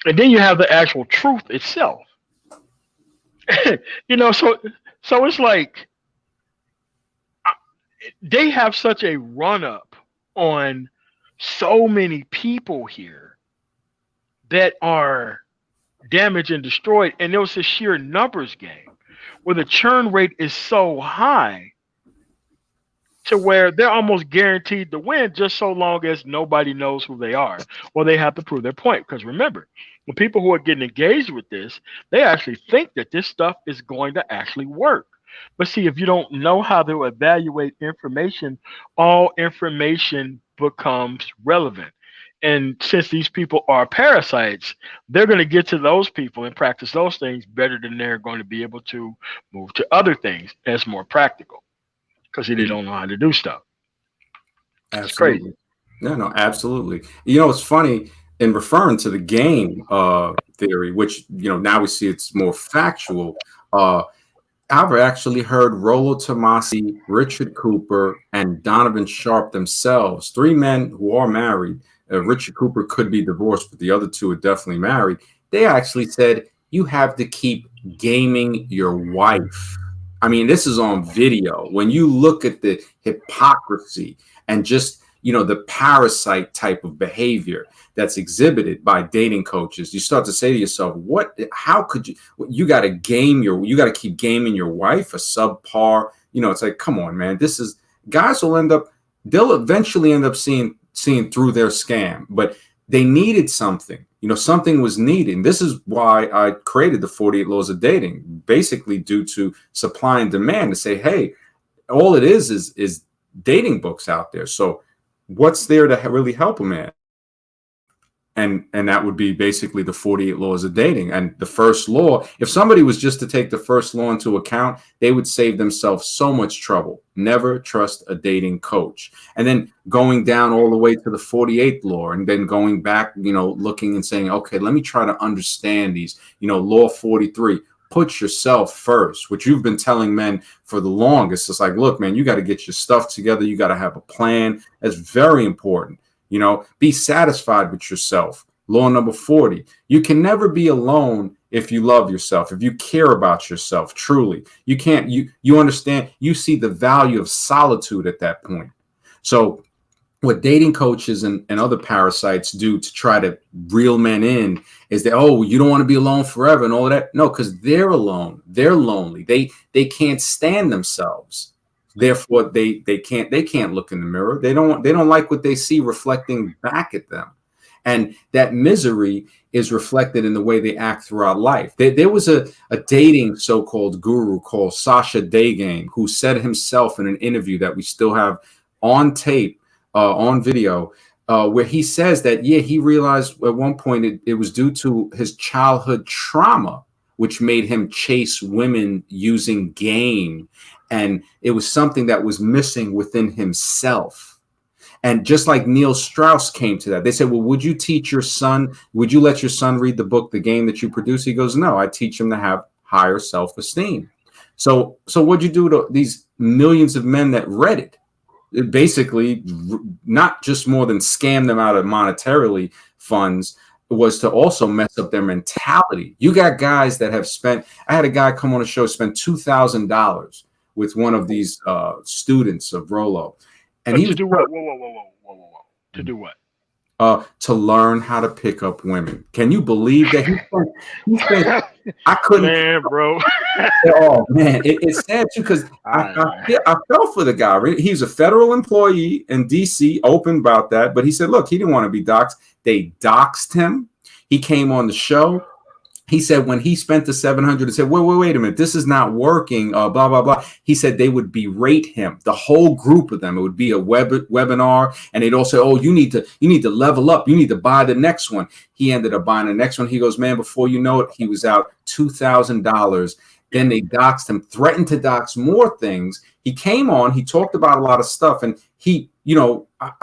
And then you have the actual truth itself. So it's like they have such a run up on so many people here that are damaged and destroyed. And it was a sheer numbers game where the churn rate is so high to where they're almost guaranteed to win, just so long as nobody knows who they are. Well, they have to prove their point. Because remember, the people who are getting engaged with this, they actually think that this stuff is going to actually work. But see, if you don't know how to evaluate information, all information becomes relevant. And since these people are parasites, they're going to get to those people and practice those things better than they're going to be able to move to other things that's more practical, because they don't know how to do stuff. It's crazy. No, absolutely. It's funny, in referring to the game theory, which, now we see it's more factual. I've actually heard Rollo Tomasi, Richard Cooper, and Donovan Sharp themselves, 3 men who are married, Richard Cooper could be divorced, but the other two are definitely married. They actually said you have to keep gaming your wife. I mean, this is on video. When you look at the hypocrisy and just, the parasite type of behavior that's exhibited by dating coaches, you start to say to yourself, how could you got to keep gaming your wife, a subpar, it's like, come on, man, guys they'll eventually end up seeing through their scam, but they needed something. Something was needed. And this is why I created the 48 Laws of Dating, basically due to supply and demand, to say, hey, all it is dating books out there. So what's there to really help a man? And that would be basically the 48 Laws of Dating. And the first law, if somebody was just to take the first law into account, they would save themselves so much trouble. Never trust a dating coach. And then going down all the way to the 48th law, and then going back, looking and saying, okay, let me try to understand these, law 43. Put yourself first, which you've been telling men for the longest. It's like, look, man, you got to get your stuff together. You got to have a plan. That's very important. Be satisfied with yourself. Law number 40, you can never be alone if you love yourself, if you care about yourself truly. You can't, you understand, you see the value of solitude at that point. So what dating coaches and other parasites do to try to reel men in is that, oh, you don't want to be alone forever and all of that. No, because they're alone. They're lonely. They can't stand themselves. Therefore, they can't look in the mirror. They don't like what they see reflecting back at them. And that misery is reflected in the way they act throughout life. There was a dating so-called guru called Sasha Daygame, who said himself in an interview that we still have on tape, on video, where he says that, he realized at one point it was due to his childhood trauma, which made him chase women using game. And it was something that was missing within himself. And just like Neil Strauss came to that, they said, well, would you let your son read the book, The Game That You Produce? He goes, no, I teach him to have higher self-esteem. So what'd you do to these millions of men that read it? It basically, not just more than scam them out of monetarily funds, was to also mess up their mentality. You got guys that have I had a guy come on a show, spent $2,000 with one of these students of Rollo. And he to do what? Whoa. To do what? To learn how to pick up women. Can you believe that he spent I couldn't. Man, bro. Oh man, it's sad too, because I felt for the guy. He's a federal employee in DC, open about that, but he said, look, he didn't want to be doxxed. They doxxed him. He came on the show. He said when he spent the $700 and said, wait a minute, this is not working, blah, blah, blah. He said they would berate him, the whole group of them. It would be a webinar, and they'd all say, oh, you need to level up. You need to buy the next one. He ended up buying the next one. He goes, man, before you know it, he was out $2,000. Then they doxed him, threatened to dox more things. He came on, he talked about a lot of stuff, and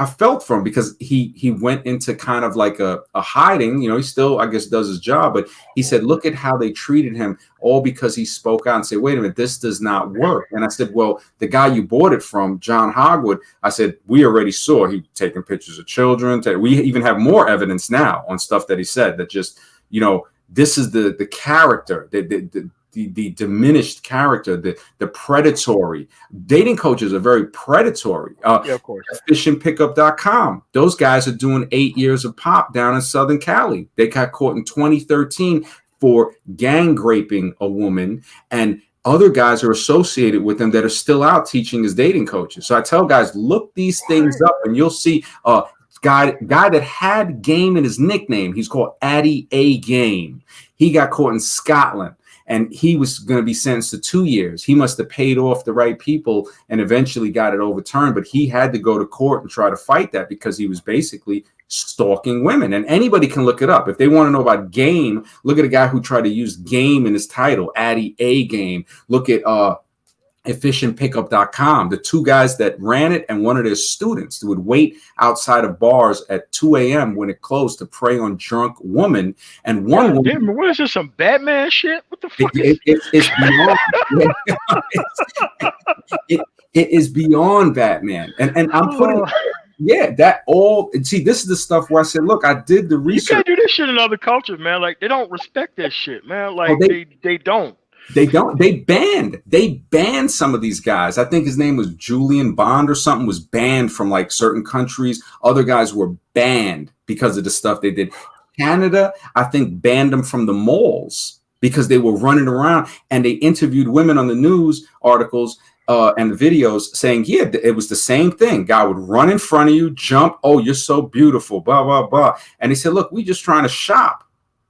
I felt for him because he went into kind of like a hiding. He still, I guess, does his job, but he said, look at how they treated him, all because he spoke out and said, wait a minute, this does not work. And I said, well, the guy you bought it from, John Hogwood, I said, we already saw he taking pictures of children. We even have more evidence now on stuff that he said that just, this is the character, the diminished character, the predatory. Dating coaches are very predatory. Of course. Efficientpickup.com. Those guys are doing 8 years of pop down in Southern Cali. They got caught in 2013 for gang raping a woman, and other guys are associated with them that are still out teaching as dating coaches. So I tell guys, look these things up, and you'll see guy that had game in his nickname. He's called Addy A Game. He got caught in Scotland, and he was going to be sentenced to 2 years. He must have paid off the right people and eventually got it overturned. But he had to go to court and try to fight that because he was basically stalking women. And anybody can look it up. If they want to know about game, look at a guy who tried to use game in his title, Addy A Game. Look at efficientpickup.com. The two guys that ran it and one of their students would wait outside of bars at 2 a.m. when it closed to prey on drunk woman. And one woman, damn, what is this, some Batman shit? What the fuck? It's beyond. It is beyond Batman. And I'm putting Yeah, that all. See, this is the stuff where I said, look, I did the You research. can't do this shit in other cultures, man. Like they don't respect that shit, man. Oh, Like they don't. they don't. They banned some of these guys. I think his name was Julian Bond or something, was banned from like certain countries. Other guys were banned because of the stuff they did. Canada, I think, banned them from the malls because they were running around, and they interviewed women on the news articles and the videos saying, yeah, it was the same thing. Guy would run in front of you, jump. Oh, you're so beautiful, blah, blah, blah. And he said, look, we just trying to shop.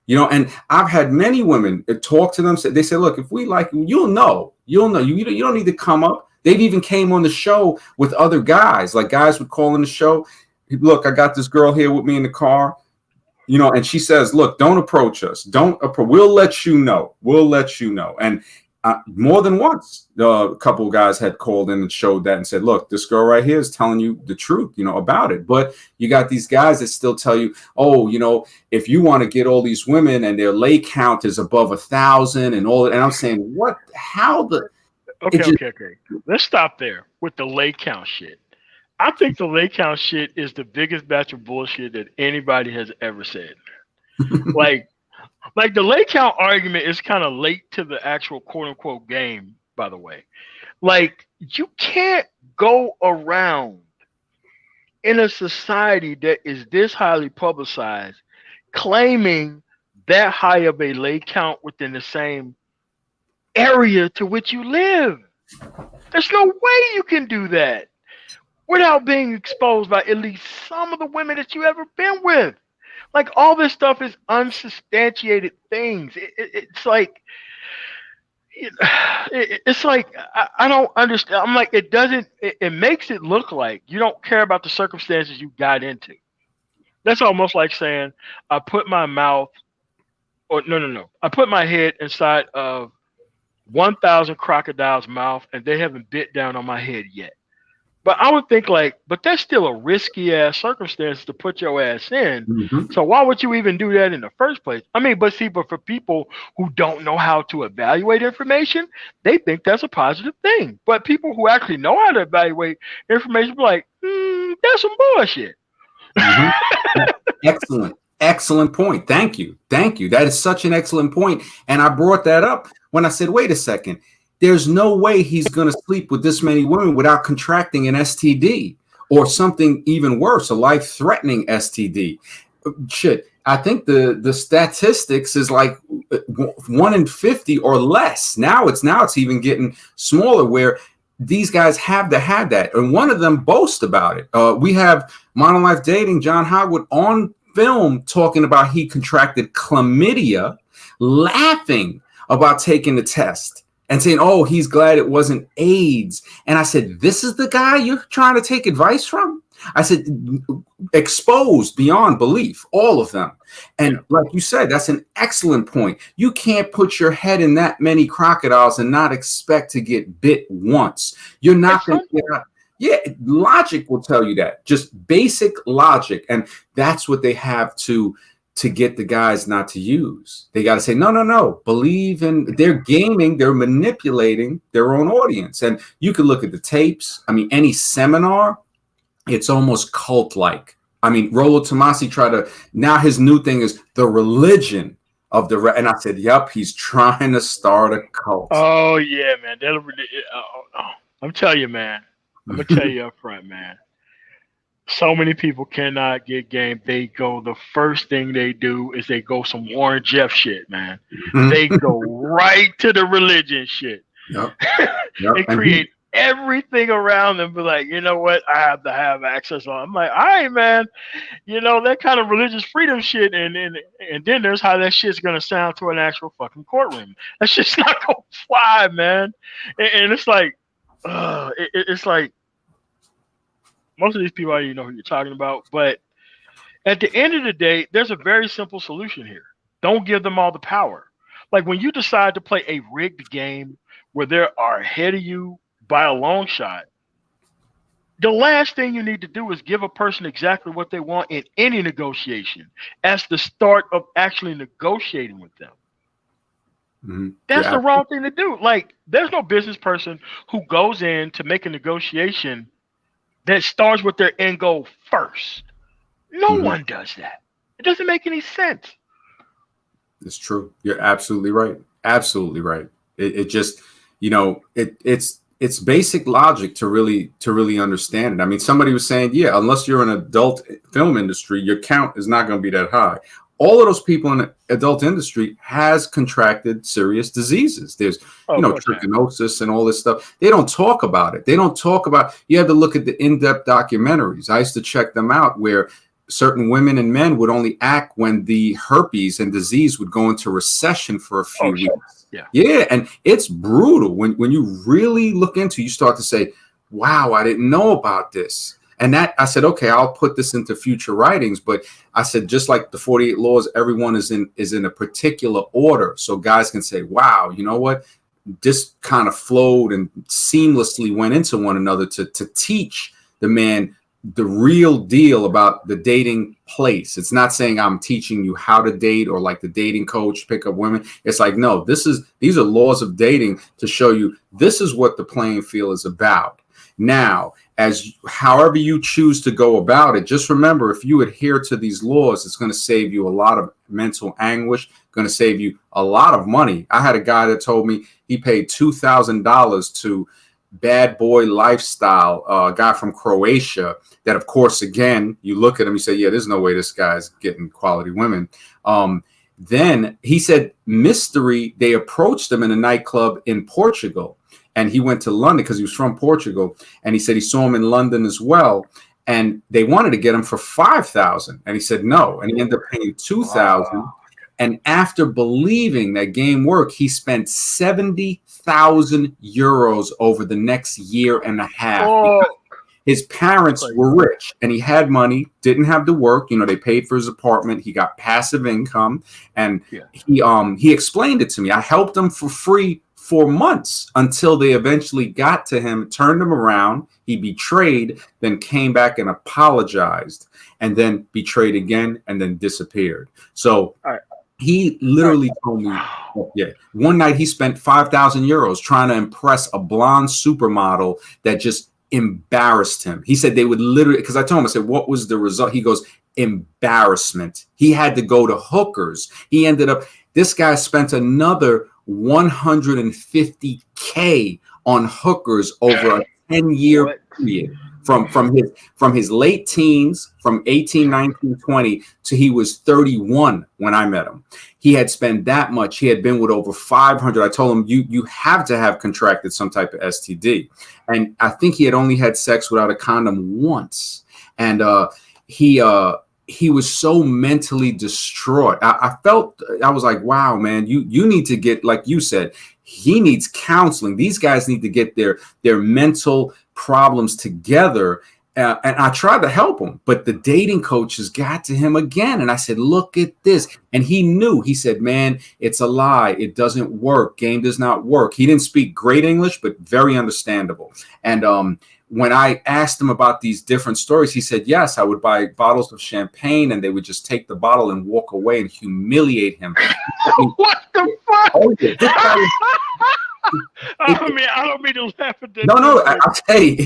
And I've had many women talk to them. They say, look, if we like you, you'll know. You don't need to come up. They've even came on the show with other guys. Like guys would call in the show. Look, I got this girl here with me in the car, and she says, look, don't approach us. We'll let you know. We'll let you know. And more than once, a couple of guys had called in and showed that and said, look, this girl right here is telling you the truth, about it. But you got these guys that still tell you, oh, if you want to get all these women and their lay count is above 1,000 and all that. And I'm saying, what, how the, Okay. Let's stop there with the lay count shit. I think the lay count shit is the biggest batch of bullshit that anybody has ever said. Like the lay count argument is kind of late to the actual quote unquote game, by the way. Like you can't go around in a society that is this highly publicized claiming that high of a lay count within the same area to which you live. There's no way you can do that without being exposed by at least some of the women that you ever been with. Like all this stuff is unsubstantiated things. It's like I don't understand. I'm like it doesn't. It makes it look like you don't care about the circumstances you got into. That's almost like saying I put my mouth, or no. I put my head inside of 1,000 crocodiles' mouth, and they haven't bit down on my head yet. But I would think but that's still a risky ass circumstance to put your ass in. Mhm. So why would you even do that in the first place? I mean, but for people who don't know how to evaluate information, they think that's a positive thing. But people who actually know how to evaluate information be like, that's some bullshit. Mhm. Excellent point. Thank you. That is such an excellent point. And I brought that up when I said, wait a second. There's no way he's going to sleep with this many women without contracting an STD or something even worse, a life-threatening STD. Shit, I think the statistics is like 1 in 50 or less. Now it's even getting smaller where these guys have to have that. And one of them boasts about it. We have Modern Life Dating, John Hogwood, on film talking about he contracted chlamydia, laughing about taking the test. And saying, oh, he's glad it wasn't AIDS. And I said, this is the guy you're trying to take advice from? I said, exposed beyond belief, all of them. And like you said, that's an excellent point. You can't put your head in that many crocodiles and not expect to get bit once. You're not going to get out. Yeah, logic will tell you that. Just basic logic. And that's what they have to get the guys not to use. They got to say, no, believe in, they're gaming, they're manipulating their own audience. And you can look at the tapes. I mean, any seminar, it's almost cult-like. I mean, Rollo Tomasi now his new thing is the religion of the, and I said, yep, he's trying to start a cult. Oh, yeah, man. I'm telling you, man. I'm going to tell you up front, man. So many people cannot get game. The first thing they do is they go some Warren Jeff shit, man. They go right to the religion shit. Yep. They create everything around them. Be like, you know what? I have to have access on. I'm like, all right, man. That kind of religious freedom shit. And then there's how that shit's going to sound to an actual fucking courtroom. That shit's not going to fly, man. And it's like, it's like, most of these people already know who you're talking about, but at the end of the day, there's a very simple solution here. Don't give them all the power. Like when you decide to play a rigged game where they are ahead of you by a long shot, the last thing you need to do is give a person exactly what they want in any negotiation as the start of actually negotiating with them. Mm-hmm. That's the wrong thing to do. Like there's no business person who goes in to make a negotiation that starts with their end goal first. No one does that. It doesn't make any sense. It's true. You're absolutely right. Absolutely right. It just, you know, it's basic logic to really understand it. I mean, somebody was saying, yeah, unless you're an adult film industry, your count is not going to be that high. All of those people in the adult industry has contracted serious diseases. There's, trichinosis and all this stuff. They don't talk about it. They don't talk about, you have to look at the in-depth documentaries. I used to check them out where certain women and men would only act when the herpes and disease would go into recession for a few weeks. Yeah. And it's brutal. When you really look into, you start to say, wow, I didn't know about this. And that I said, okay, I'll put this into future writings. But I said, just like the 48 laws, everyone is in a particular order. So guys can say, wow, you know what? This kind of flowed and seamlessly went into one another to teach the man the real deal about the dating place. It's not saying I'm teaching you how to date or like the dating coach, pick up women. It's like, no, these are laws of dating to show you this is what the playing field is about. Now, however you choose to go about it, just remember, if you adhere to these laws, it's going to save you a lot of mental anguish, going to save you a lot of money. I had a guy that told me he paid $2,000 to Bad Boy Lifestyle, a guy from Croatia that, of course, again, you look at him, you say, yeah, there's no way this guy's getting quality women. Then he said mystery, they approached him in a nightclub in Portugal. And he went to London because he was from Portugal. And he said he saw him in London as well. And they wanted to get him for $5,000. And he said no. And he ended up paying $2,000. Wow. And after believing that game worked, he spent 70,000 euros over the next year and a half. Oh. His parents were rich and he had money, didn't have to work. You know, they paid for his apartment. He got passive income. And he explained it to me. I helped him for free for months until they eventually got to him, turned him around. He betrayed, then came back and apologized, and then betrayed again, and then disappeared. So he literally told me, one night he spent 5,000 euros trying to impress a blonde supermodel that just embarrassed him. He said they would literally, because I told him, I said, what was the result? He goes, embarrassment. He had to go to hookers. He ended up, this guy spent another $150K on hookers over a 10-year period from his late teens, from 18, 19, 20 to he was 31 when I met him. He had spent that much. He had been with over 500. I told him, you have to have contracted some type of STD. And I think he had only had sex without a condom once. And he was so mentally distraught. I felt, I was like, wow, man, you need to get, like you said, he needs counseling. These guys need to get their mental problems together. And I tried to help him, but the dating coaches got to him again. And I said, look at this. And he knew. He said, man, it's a lie. It doesn't work. Game does not work. He didn't speak great English, but very understandable. And when I asked him about these different stories, he said, yes, I would buy bottles of champagne and they would just take the bottle and walk away and humiliate him. What the fuck? Oh, yeah. I don't mean to laugh at this. No, I'll tell you,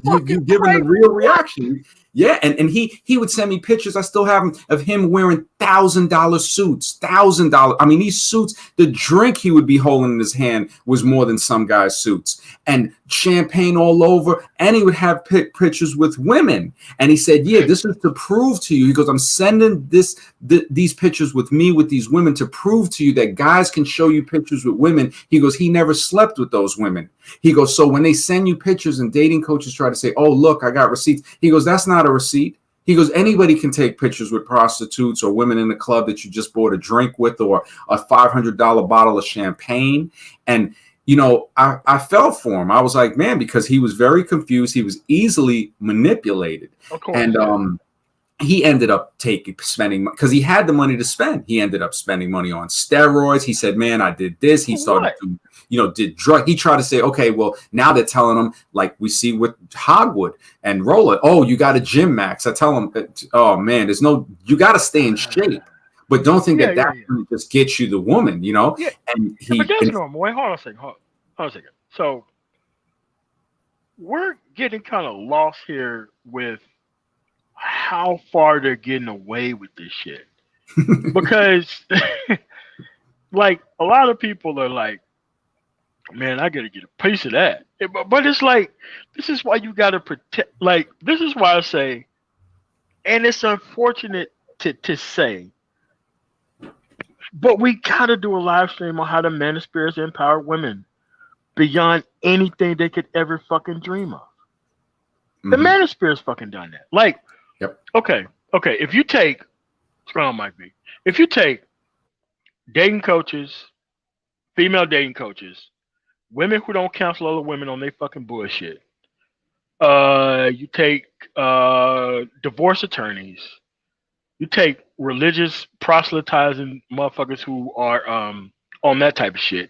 you're giving the real reaction. Yeah, and he would send me pictures. I still have them of him wearing $1,000 suits, $1,000. I mean, these suits, the drink he would be holding in his hand was more than some guys' suits, and champagne all over. And he would have pictures with women. And he said, yeah, this is to prove to you. He goes, I'm sending these pictures with me with these women to prove to you that guys can show you pictures with women. He goes, he never slept with those women. He goes, so when they send you pictures and dating coaches try to say, oh, look, I got receipts. He goes, that's not a receipt. He goes, anybody can take pictures with prostitutes or women in the club that you just bought a drink with or a $500 bottle of champagne. And, you know, I felt for him. I was like, man, because he was very confused. He was easily manipulated. Of course. And he ended up spending, because he had the money to spend. He ended up spending money on steroids. He said, man, I did this. He started to, did drug. He tried to say, okay, well, now they're telling him, like we see with Hogwood and Roller, oh, you got a gym max. I tell him, oh, man, you got to stay in shape. But don't think that going to just get you the woman, Yeah. And but that's normal. Wait, hold on a second. So we're getting kind of lost here with how far they're getting away with this shit. Because, like, a lot of people are like, man, I gotta get a piece of that. But it's like, this is why you gotta protect. Like, this is why I say, and it's unfortunate to say, but we gotta do a live stream on how the manospheres empower women beyond anything they could ever fucking dream of. The Hmm. manosphere's fucking done that. Like, Yep. okay, if you take, what's going on, Mike B? If you take dating coaches, female dating coaches, women who don't counsel other women on their fucking bullshit. You take divorce attorneys. You take religious proselytizing motherfuckers who are on that type of shit.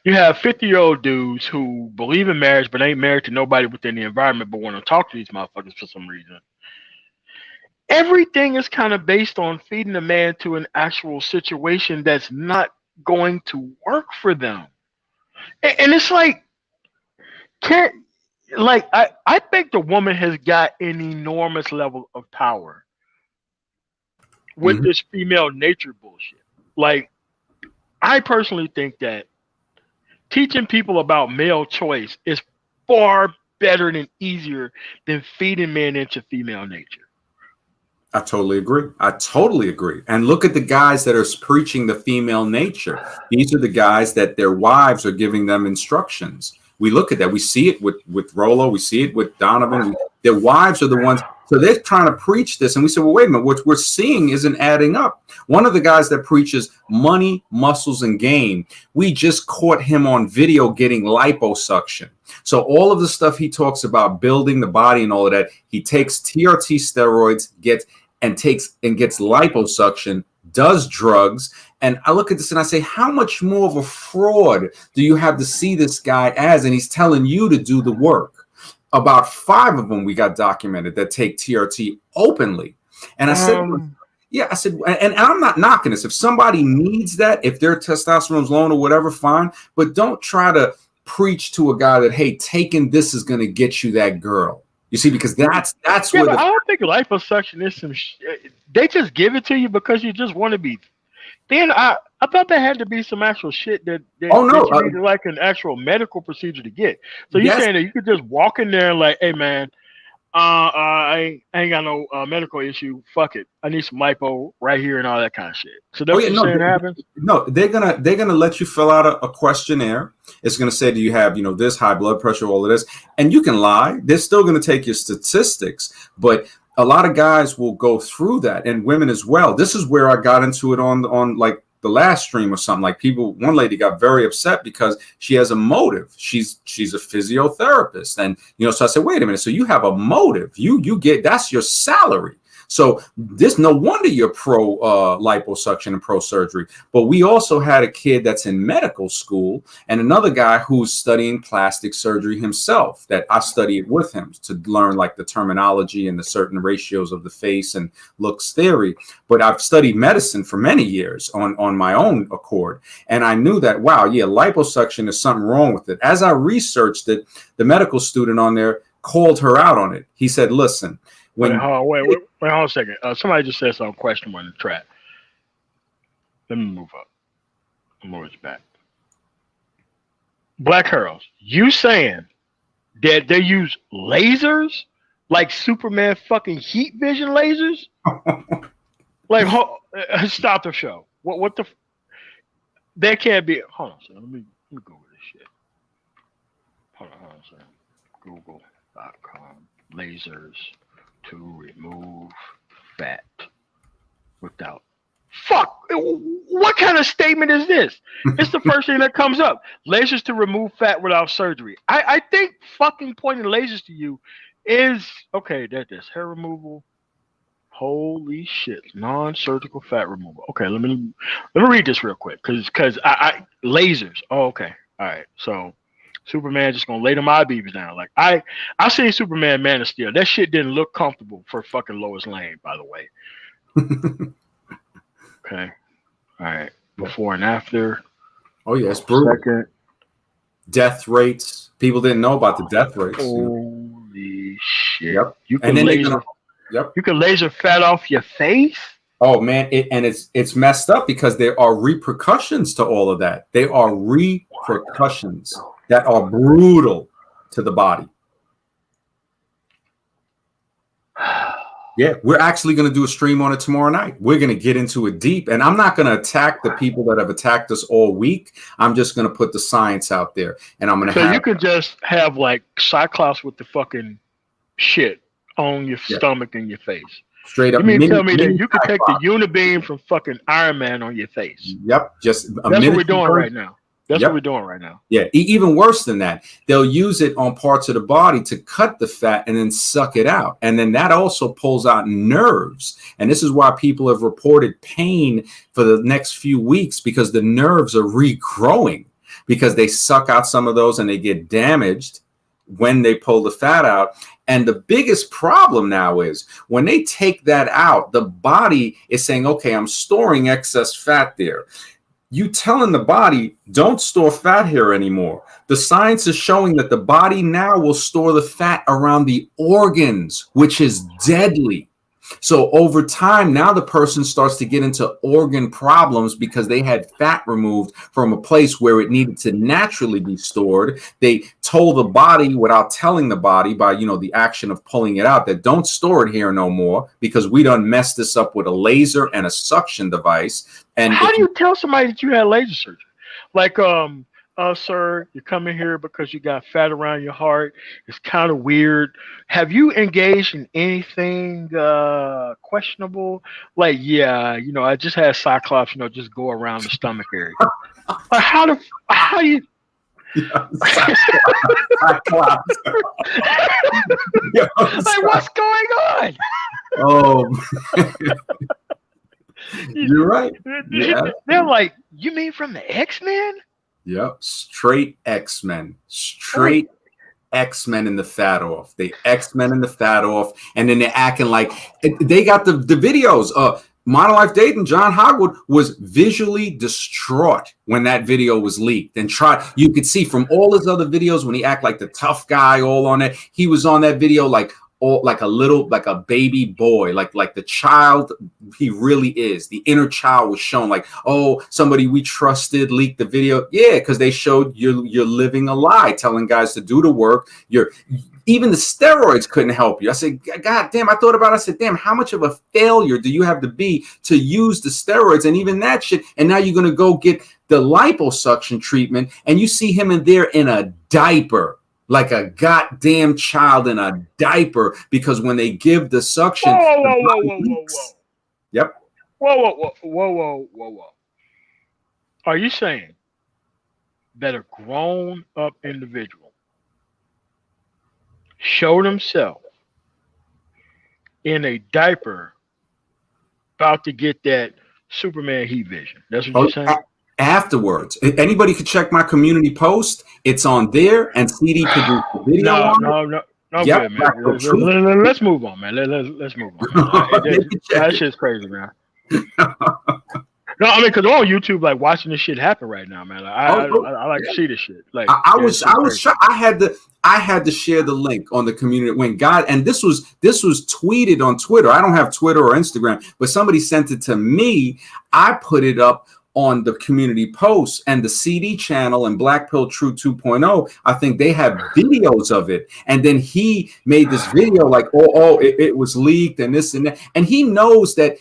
You have 50-year-old dudes who believe in marriage but ain't married to nobody within the environment but want to talk to these motherfuckers for some reason. Everything is kind of based on feeding a man to an actual situation that's not going to work for them. And it's like, can't like I think the woman has got an enormous level of power with Hmm. this female nature bullshit. Like, I personally think that teaching people about male choice is far better and easier than feeding men into female nature. I totally agree. I totally agree. And look at the guys that are preaching the female nature. These are the guys that their wives are giving them instructions. We look at that. We see it with Rolo. We see it with Donovan. Their wives are the ones. So they're trying to preach this. And we said, well, wait a minute. What we're seeing isn't adding up. One of the guys that preaches money, muscles, and game, we just caught him on video getting liposuction. So all of the stuff he talks about building the body and all of that, he takes TRT steroids, gets liposuction, does drugs. And I look at this and I say, how much more of a fraud do you have to see this guy as? And he's telling you to do the work. About 5 of them we got documented that take TRT openly. And I said, yeah, I said, and I'm not knocking this. If somebody needs that, if their testosterone's low or whatever, fine. But don't try to preach to a guy that, hey, taking this is going to get you that girl. You see, because that's Yeah, where but the I don't think liposuction is some shit. They just give it to you because you just want to be. Then I thought there had to be some actual shit oh no, that you needed like an actual medical procedure to get. So you yes, saying that you could just walk in there and like, hey man, I ain't got no medical issue. Fuck it, I need some lipo right here and all that kind of shit. So that's oh what yeah, you're no, saying happens. no, they're gonna let you fill out a questionnaire. It's gonna say, do you have this high blood pressure, all of this, and you can lie. They're still gonna take your statistics, but a lot of guys will go through that, and women as well. This is where I got into it on like the last stream or something. Like one lady got very upset because she has a motive. She's a physiotherapist, and so I said, wait a minute. So you have a motive. You get, that's your salary. So this, no wonder you're pro liposuction and pro surgery. But we also had a kid that's in medical school and another guy who's studying plastic surgery himself, that I studied with him to learn like the terminology and the certain ratios of the face and looks theory. But I've studied medicine for many years on my own accord. And I knew that, wow, yeah, liposuction is something wrong with it. As I researched it, the medical student on there called her out on it. He said, listen, Wait, hold on a second. Somebody just said some questionable in the chat. Let me move up. Move it back. Black Girls, you saying that they use lasers like Superman fucking heat vision lasers? Like, stop the show. What the? That can't be. Hold on a second. Let me Google this shit. Hold on a second. Google.com lasers to remove fat without. Fuck! What kind of statement is this? It's the first thing that comes up. Lasers to remove fat without surgery. I think fucking pointing lasers to you is okay. That's hair removal. Holy shit! Non-surgical fat removal. Okay, let me read this real quick because I lasers. Oh, okay. All right. So Superman just gonna lay them eye beavers down. Like I seen Superman Man of Steel. That shit didn't look comfortable for fucking Lois Lane, by the way. Okay. All right. Before and after. Oh yeah, it's brutal. Second. death rates. People didn't know about the death rates. Holy shit! Yep. You And can then laser. Yep. You can laser fat off your face. Oh man, it's messed up because there are repercussions to all of that. There are repercussions that are brutal to the body. Yeah, we're actually going to do a stream on it tomorrow night. We're going to get into it deep, and I'm not going to attack the people that have attacked us all week. I'm just going to put the science out there, and I'm going to. So you could just have like Cyclops with the fucking shit on your stomach and your face. Straight up. You mean tell me that you can take the unibeam from fucking Iron Man on your face? Yep. That's what we're doing right now. That's what we're doing right now. Yeah. Even worse than that, they'll use it on parts of the body to cut the fat and then suck it out. And then that also pulls out nerves. And this is why people have reported pain for the next few weeks, because the nerves are regrowing, because they suck out some of those and they get damaged when they pull the fat out. And the biggest problem now is when they take that out, the body is saying, okay, I'm storing excess fat there. You telling the body, don't store fat here anymore. The science is showing that the body now will store the fat around the organs, which is deadly. So over time, now the person starts to get into organ problems because they had fat removed from a place where it needed to naturally be stored. They told the body without telling the body by, the action of pulling it out, that don't store it here no more because we done messed this up with a laser and a suction device. And how do you tell somebody that you had laser surgery? Like, sir, you're coming here because you got fat around your heart. It's kind of weird. Have you engaged in anything questionable? Like, yeah, I just had Cyclops, just go around the stomach area. Like, how do you? Cyclops. Like, what's going on? Oh, you're right. Yeah. They're like, you mean from the X-Men? Yep, straight X-Men, straight X-Men in the fat off. They X-Men in the fat off, and then they're acting like they got the videos. Modern Life Dayton, John Hogwood was visually distraught when that video was leaked, and you could see from all his other videos when he act like the tough guy, all on it. He was on that video like a baby boy, like the child he really is. The inner child was shown, like, oh, somebody we trusted leaked the video. Yeah, because they showed you're living a lie, telling guys to do the work. Even the steroids couldn't help you. I said, God damn, I thought about it. I said, damn, how much of a failure do you have to be to use the steroids and even that shit? And now you're going to go get the liposuction treatment, and you see him in there in a diaper, like a goddamn child in a diaper, because when they give the suction, Whoa. Yep. Whoa. Are you saying that a grown-up individual showed himself in a diaper about to get that Superman heat vision? That's what you're saying? Afterwards, anybody could check my community post. It's on there, and CD produced the video. No, yep, good, man. Let's move on, man. Let's move on. That shit's crazy, man. No, I mean, because on YouTube, like watching this shit happen right now, man. Like, I like to see this shit. Like, I was shocked. I had to share the link on the community when and this was tweeted on Twitter. I don't have Twitter or Instagram, but somebody sent it to me. I put it up on the community posts, and the CD channel and Black Pill True 2.0, I think they have videos of it. And then he made this video like, it was leaked and this and that. And he knows that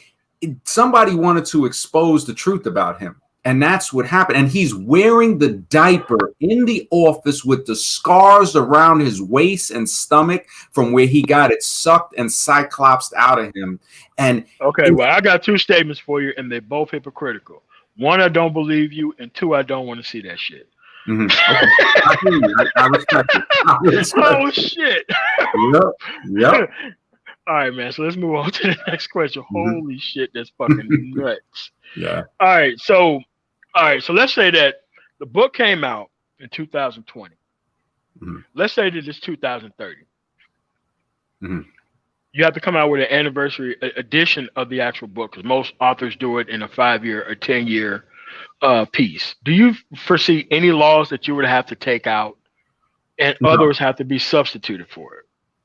somebody wanted to expose the truth about him. And that's what happened. And he's wearing the diaper in the office with the scars around his waist and stomach from where he got it sucked and cyclopsed out of him. And okay, well, I got two statements for you, and they're both hypocritical. One, I don't believe you, and two, I don't want to see that shit. Mm-hmm. Okay. I respect it. Oh shit. Yep. All right, man. So let's move on to the next question. Mm-hmm. Holy shit, that's fucking nuts. Yeah. All right, so let's say that the book came out in 2020. Mm-hmm. Let's say that it's 2030. Mm-hmm. You have to come out with an anniversary edition of the actual book, because most authors do it in a 5-year or 10-year piece. Do you foresee any laws that you would have to take out and No. others have to be substituted for it?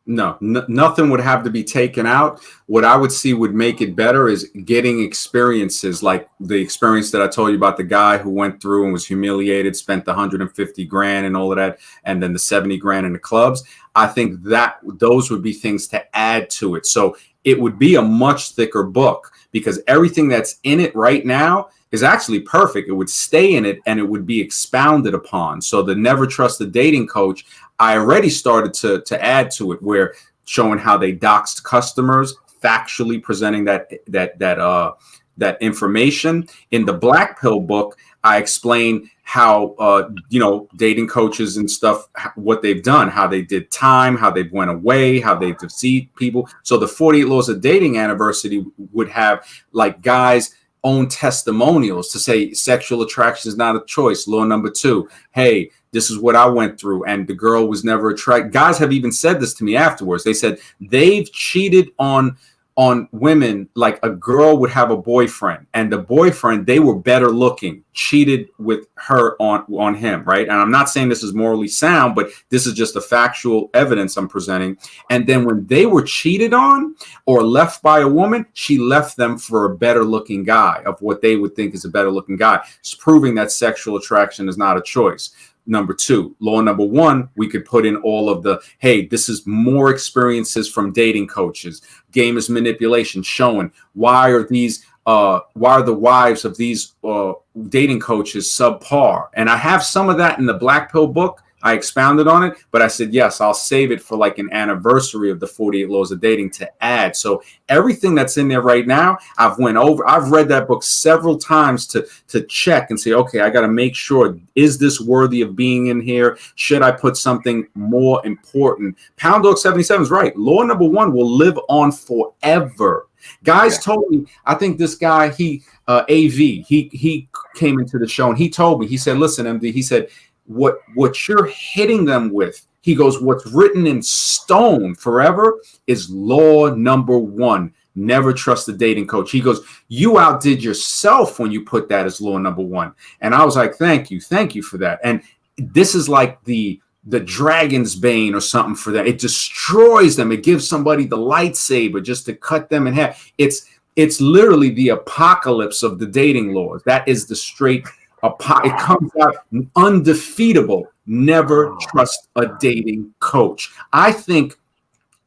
No, nothing would have to be taken out. What I would see would make it better is getting experiences like the experience that I told you about, the guy who went through and was humiliated, spent the 150 grand and all of that, and then the 70 grand in the clubs. I think that those would be things to add to it. So it would be a much thicker book because everything that's in it right now is actually perfect. It would stay in it and it would be expounded upon. So the Never Trust a Dating Coach, I already started to add to it, where showing how they doxed customers, factually presenting that information. In the Black Pill book, I explain how dating coaches and stuff, what they've done, how they did time, how they went away, how they deceived people. So the 48 Laws of Dating anniversary would have like guys' own testimonials to say sexual attraction is not a choice. Law number 2, hey, this is what I went through, and the girl was never attracted. Guys have even said this to me afterwards. They said they've cheated on women, like a girl would have a boyfriend, and the boyfriend, they were better looking, cheated with her on him, right? And I'm not saying this is morally sound, but this is just the factual evidence I'm presenting. And then when they were cheated on or left by a woman, she left them for a better looking guy, of what they would think is a better looking guy. It's proving that sexual attraction is not a choice. Number 2, law number 1, we could put in all of the, hey, this is more experiences from dating coaches. Game is manipulation, showing why are the wives of these dating coaches subpar. And I have some of that in the Black Pill book. I expounded on it, but I said, yes, I'll save it for like an anniversary of the 48 Laws of Dating to add. So everything that's in there right now, I've read that book several times to check and say, okay, I got to make sure, is this worthy of being in here? Should I put something more important? Pound Dog 77 is right. Law number 1 will live on forever. Guys told me, I think this guy, he came into the show and he told me, he said, listen, MD, he said, what you're hitting them with, he goes, what's written in stone forever is law number 1. Never trust a dating coach. He goes, you outdid yourself when you put that as law number 1. And I was like, thank you for that. And this is like the dragon's bane or something for that. It destroys them. It gives somebody the lightsaber just to cut them in half. It's literally the apocalypse of the dating laws. That is the straight. It comes out undefeatable. Never trust a dating coach. I think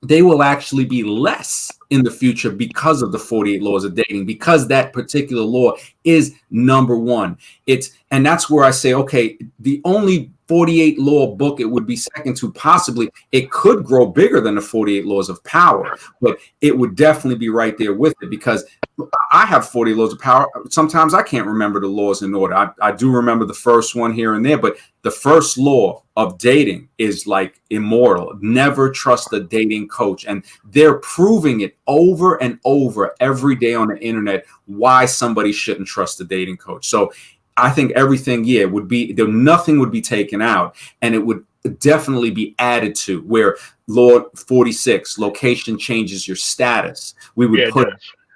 they will actually be less in the future because of the 48 Laws of Dating, because that particular law is number 1. And that's where I say, okay, the only 48 law book it would be second to, possibly, it could grow bigger than the 48 Laws of Power, but it would definitely be right there with it, because I have 40 laws of power. Sometimes I can't remember the laws in order. I do remember the first one here and there, but the first law of dating is like immortal. Never trust a dating coach. And they're proving it over and over every day on the internet why somebody shouldn't trust a dating coach. So I think everything, nothing would be taken out, and it would definitely be added to, where law 46, location changes your status. We would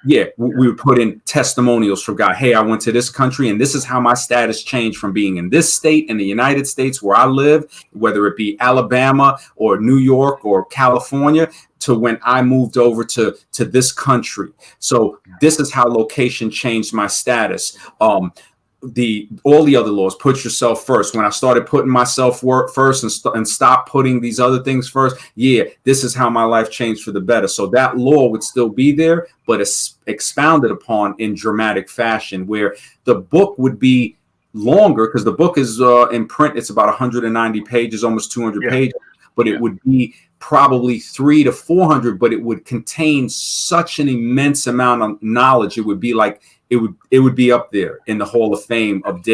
we would put in testimonials from God. Hey, I went to this country and this is how my status changed from being in this state in the United States where I live, whether it be Alabama or New York or California, to when I moved over to this country. So this is how location changed my status. All the other laws, put yourself first. When I started putting myself first and stop putting these other things first, this is how my life changed for the better. So that law would still be there, but it's expounded upon in dramatic fashion, where the book would be longer, because the book is in print. It's about 190 pages, almost 200 pages, but it would be probably 300 to 400, but it would contain such an immense amount of knowledge. It would be like, it would be up there in the Hall of Fame of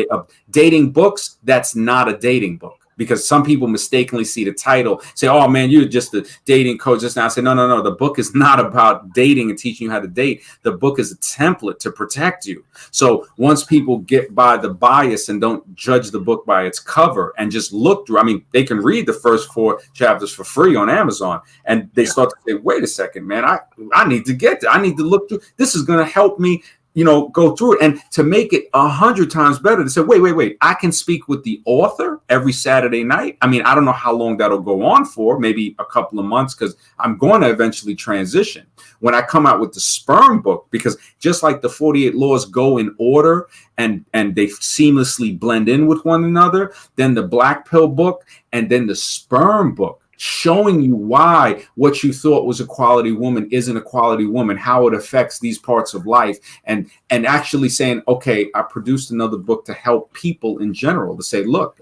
dating books. That's not a dating book, because some people mistakenly see the title, say, oh man, you're just a dating coach. Just now I say, no. The book is not about dating and teaching you how to date. The book is a template to protect you. So once people get by the bias and don't judge the book by its cover and just look through, I mean, they can read the first 4 chapters for free on Amazon, and they start to say, wait a second, man, I need to get there. I need to look through. This is going to help me go through it, and to make it 100 times better, to say, wait, I can speak with the author every Saturday night. I mean, I don't know how long that'll go on for, maybe a couple of months, because I'm going to eventually transition. When I come out with the sperm book, because just like the 48 laws go in order and they seamlessly blend in with one another, then the black pill book and then the sperm book, showing you why what you thought was a quality woman isn't a quality woman, how it affects these parts of life, and actually saying, okay, I produced another book to help people in general, to say, look,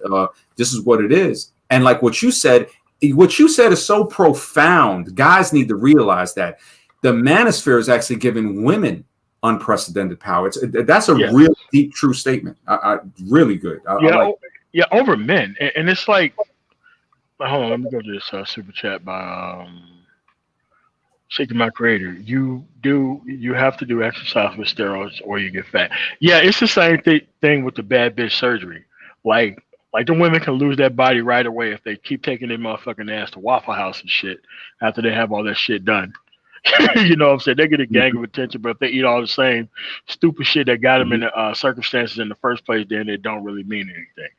this is what it is. And like what you said is so profound. Guys need to realize that the manosphere is actually giving women unprecedented power. That's a real deep, true statement. Really good. Over men. And it's like, hold on, let me go to this super chat by Seeking My Creator. You have to do exercise with steroids or you get fat. Yeah, it's the same thing with the bad bitch surgery. Like the women can lose that body right away if they keep taking their motherfucking ass to Waffle House and shit after they have all that shit done. You know what I'm saying? They get a gang of attention, but if they eat all the same stupid shit that got them in the circumstances in the first place, then it don't really mean anything.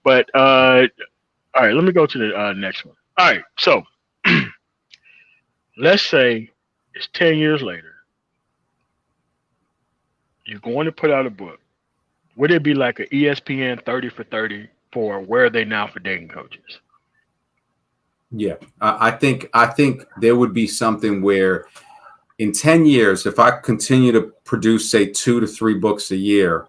But all right, let me go to the next one. All right, so let's say it's 10 years later. You're going to put out a book. Would it be like an ESPN 30 for 30 for Where Are They Now for dating coaches? Yeah, I think there would be something where in 10 years, if I continue to produce, say, 2 to 3 books a year,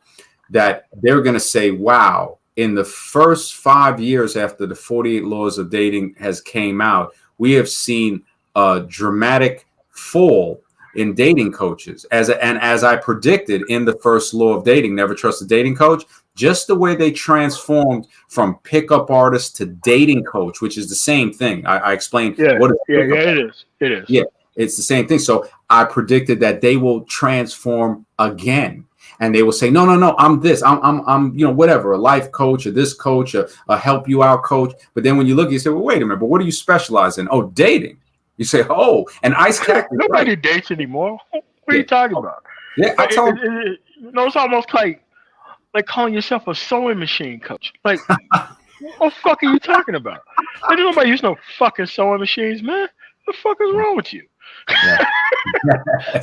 that they're going to say, wow, in the first 5 years after the 48 Laws of Dating has came out, we have seen a dramatic fall in dating coaches. As I predicted in the first law of dating, never trust a dating coach, just the way they transformed from pickup artist to dating coach, which is the same thing. I explained. It is. Yeah, it's the same thing. So I predicted that they will transform again. And they will say, no, I'm this, I'm whatever, a life coach or this coach, a help you out coach. But then when you look, you say, well, wait a minute, but what do you specialize in? Oh, dating. You say, oh, and ice cactus. Nobody dates anymore. What are you talking about? Yeah, I told it's almost like calling yourself a sewing machine coach. Like, what the fuck are you talking about? Like, nobody use no fucking sewing machines, man. What the fuck is wrong with you? Yeah.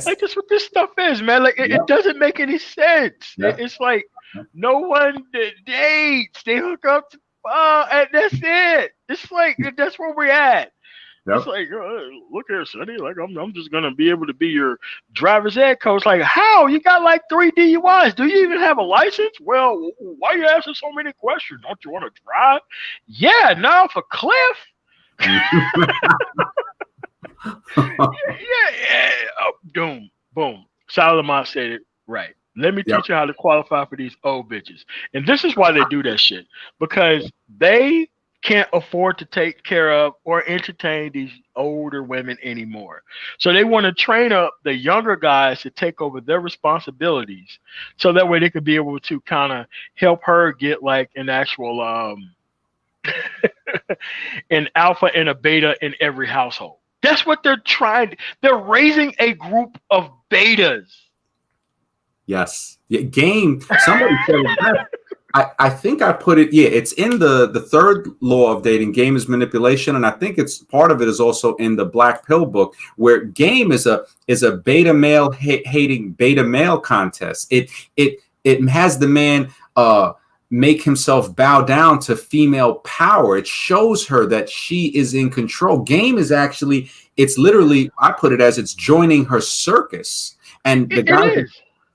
Like, that's what this stuff is, man. Like, it doesn't make any sense. Yeah. It's like no one dates. They hook up, and that's it. It's like that's where we're at. Yep. It's like, look here, Sonny. Like, I'm just gonna be able to be your driver's ed coach. Like, how? You got like 3 DUIs. Do you even have a license? Well, why are you asking so many questions? Don't you want to drive? Yeah, now for Cliff. Yeah. Boom. Solomon said it right. Let me teach you how to qualify for these old bitches. And this is why they do that shit. Because they can't afford to take care of or entertain these older women anymore. So they want to train up the younger guys to take over their responsibilities. So that way they could be able to kind of help her get like an actual an alpha and a beta in every household. That's what they're trying. They're raising a group of betas. Yes. Yeah, game. Somebody said it. I think I put it. Yeah, it's in the third law of dating. Game is manipulation, and I think it's part of it is also in the Black Pill book, where game is a beta male hating beta male contest. It has the man make himself bow down to female power. It shows her that she is in control. Game is actually, it's literally, I put it as it's joining her circus. And the guy,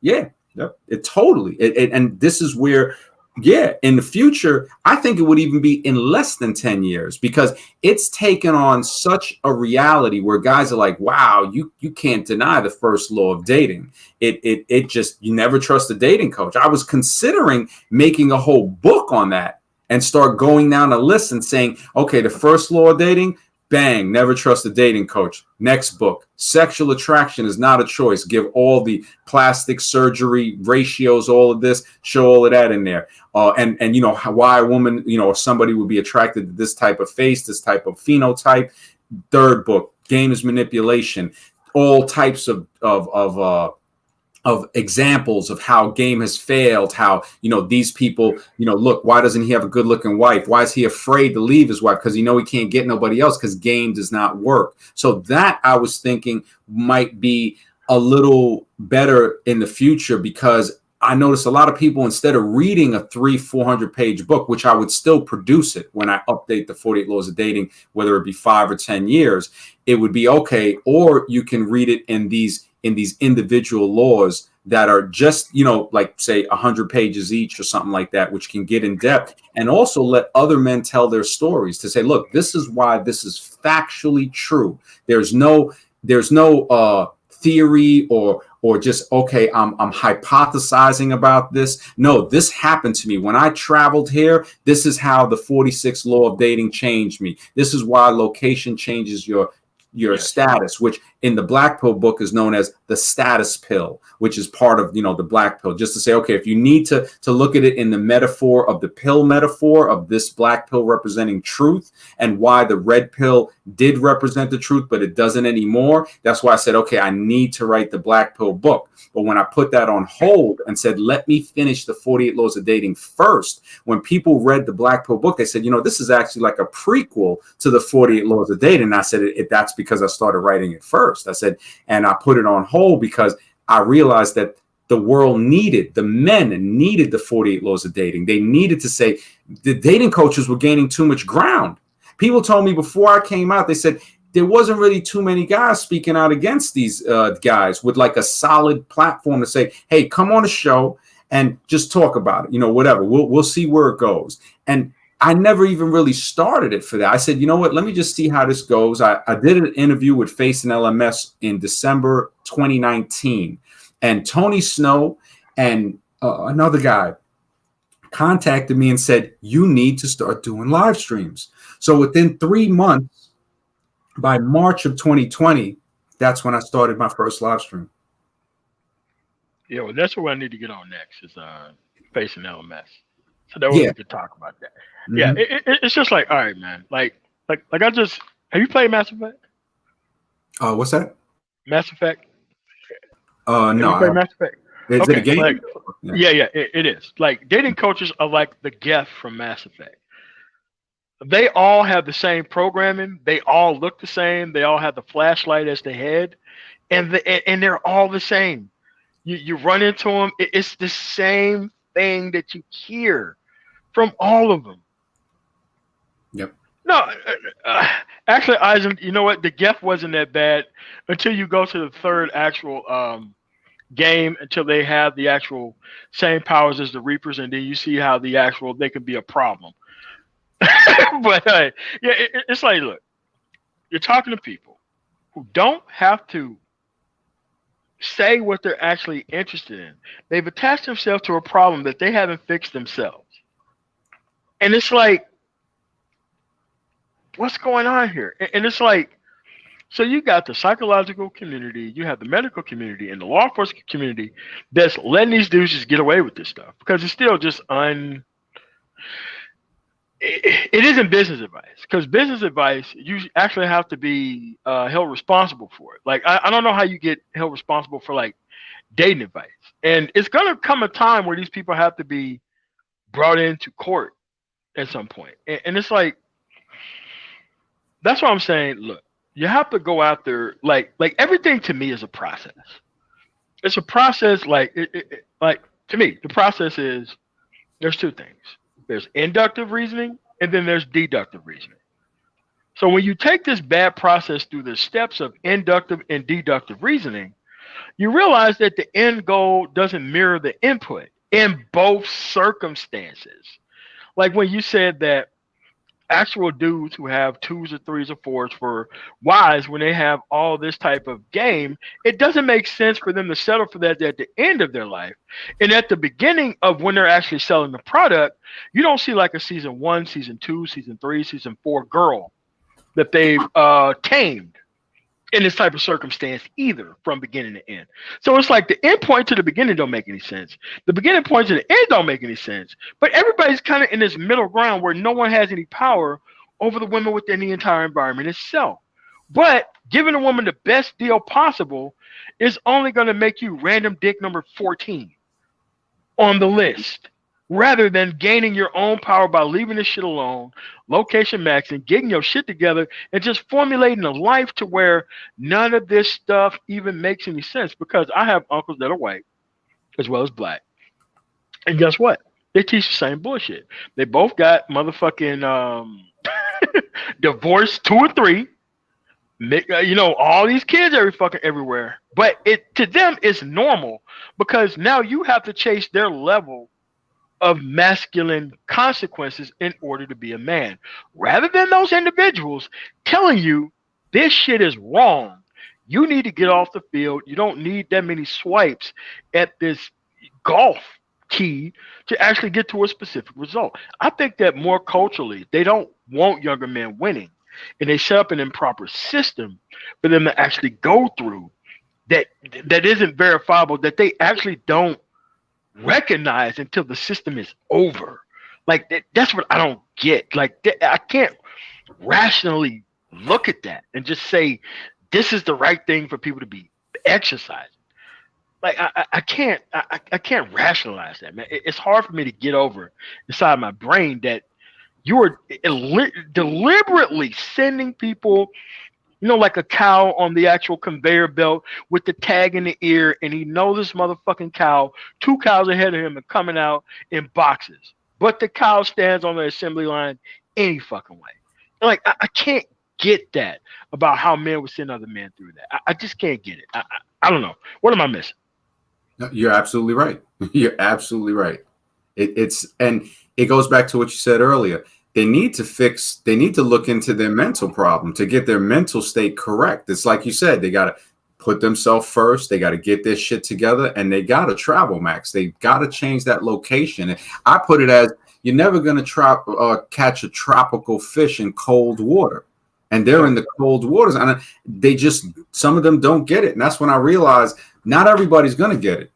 it totally. And this is where, in the future, I think it would even be in less than 10 years, because it's taken on such a reality where guys are like, wow, you can't deny the first law of dating. It just, you never trust a dating coach. I was considering making a whole book on that and start going down a list and saying, okay, the first law of dating, bang, never trust a dating coach. Next book, sexual attraction is not a choice. Give all the plastic surgery ratios, all of this, show all of that in there. And you know, why a woman, you know, or somebody would be attracted to this type of face, this type of phenotype. Third book, game is manipulation. All types of examples of how game has failed, how, these people, look, why doesn't he have a good looking wife? Why is he afraid to leave his wife? Because he can't get nobody else because game does not work. So that I was thinking might be a little better in the future, because I noticed a lot of people, instead of reading a 300-400 page book, which I would still produce it when I update the 48 Laws of Dating, whether it be 5 or 10 years, it would be okay. Or you can read it in these individual laws that are just, like say 100 pages each or something like that, which can get in depth, and also let other men tell their stories to say, look, this is why this is factually true. There's no theory or just, okay, I'm hypothesizing about this. No, this happened to me when I traveled here. This is how the 46th law of dating changed me. This is why location changes your status, which in the Black Pill book is known as the status pill, which is part of, the Black Pill, just to say, okay, if you need to look at it in the metaphor of the pill metaphor of this Black Pill representing truth, and why the red pill did represent the truth, but it doesn't anymore. That's why I said, okay, I need to write the Black Pill book. But when I put that on hold and said, let me finish the 48 Laws of Dating first, when people read the Black Pill book, they said, this is actually like a prequel to the 48 Laws of Dating. And I said, that's because I started writing it first. I said, and I put it on hold because I realized that the world the men needed the 48 Laws of Dating. They needed to say the dating coaches were gaining too much ground. People told me before I came out, they said, there wasn't really too many guys speaking out against these guys with like a solid platform to say, hey, come on a show and just talk about it, whatever. We'll see where it goes. And I never even really started it for that. I said, you know what, let me just see how this goes. I did an interview with Face and LMS in December 2019. And Tony Snow and another guy contacted me and said, you need to start doing live streams. So within 3 months, by March of 2020, that's when I started my first live stream. Yeah, well, that's what I need to get on next is facing LMS. So that way we could talk about that. Mm-hmm. Yeah, it's just like, all right, man. Like I just, have you played Mass Effect? What's that? Mass Effect. No. You played Mass Effect? Is it a game? Like, yeah, it is. Like dating coaches are like the Geth from Mass Effect. They all have the same programming. They all look the same. They all have the flashlight as the head, and they're all the same. You run into them. It's the same thing that you hear from all of them. Yep. No, actually, Eisen, you know what? The Geth wasn't that bad until you go to the third actual game, until they have the actual same powers as the Reapers, and then you see how they can be a problem. But it's like, look, you're talking to people who don't have to say what they're actually interested in. They've attached themselves to a problem that they haven't fixed themselves. And it's like, what's going on here? And it's like, so you got the psychological community, you have the medical community, and the law enforcement community that's letting these dudes just get away with this stuff because it's still just it isn't business advice, because business advice, you actually have to be held responsible for it. Like, I don't know how you get held responsible for like dating advice. And it's going to come a time where these people have to be brought into court at some point. And it's like, that's what I'm saying. Look, you have to go out there. Like everything to me is a process. It's a process. Like to me, the process is, there's two things. There's inductive reasoning, and then there's deductive reasoning. So when you take this bad process through the steps of inductive and deductive reasoning, you realize that the end goal doesn't mirror the input in both circumstances. Like when you said that actual dudes who have 2s or 3s or 4s for wives, when they have all this type of game, it doesn't make sense for them to settle for that at the end of their life. And at the beginning of when they're actually selling the product, you don't see like a season 1, season 2, season 3, season 4 girl that they've tamed in this type of circumstance either, from beginning to end. So it's like the end point to the beginning don't make any sense. The beginning point to the end don't make any sense. But everybody's kind of in this middle ground where no one has any power over the women within the entire environment itself. But giving a woman the best deal possible is only going to make you random dick number 14 on the list rather than gaining your own power by leaving this shit alone, location maxing, getting your shit together, and just formulating a life to where none of this stuff even makes any sense. Because I have uncles that are white as well as black. And guess what? They teach the same bullshit. They both got motherfucking divorce 2 or 3. All these kids everywhere. But it to them it's normal because now you have to chase their level of masculine consequences in order to be a man, rather than those individuals telling you this shit is wrong. You need to get off the field. You don't need that many swipes at this golf tee to actually get to a specific result. I think that more culturally, they don't want younger men winning, and they set up an improper system for them to actually go through that isn't verifiable, that they actually don't recognize until the system is over. Like that's what I don't get. Like I can't rationally look at that and just say this is the right thing for people to be exercising. Like I can't rationalize that, man. It's hard for me to get over inside my brain that you are deliberately sending people, like a cow on the actual conveyor belt with the tag in the ear, and he knows this motherfucking cow, 2 cows ahead of him and coming out in boxes. But the cow stands on the assembly line any fucking way. Like, I can't get that about how men would send other men through that. I just can't get it. I don't know. What am I missing? No, you're absolutely right. You're absolutely right. It goes back to what you said earlier. They need to look into their mental problem to get their mental state correct. It's like you said, they got to put themselves first. They got to get their shit together, and they got to travel, Max. They got to change that location. And I put it as you're never going to catch a tropical fish in cold water. And they're in the cold waters. And some of them don't get it. And that's when I realized not everybody's going to get it.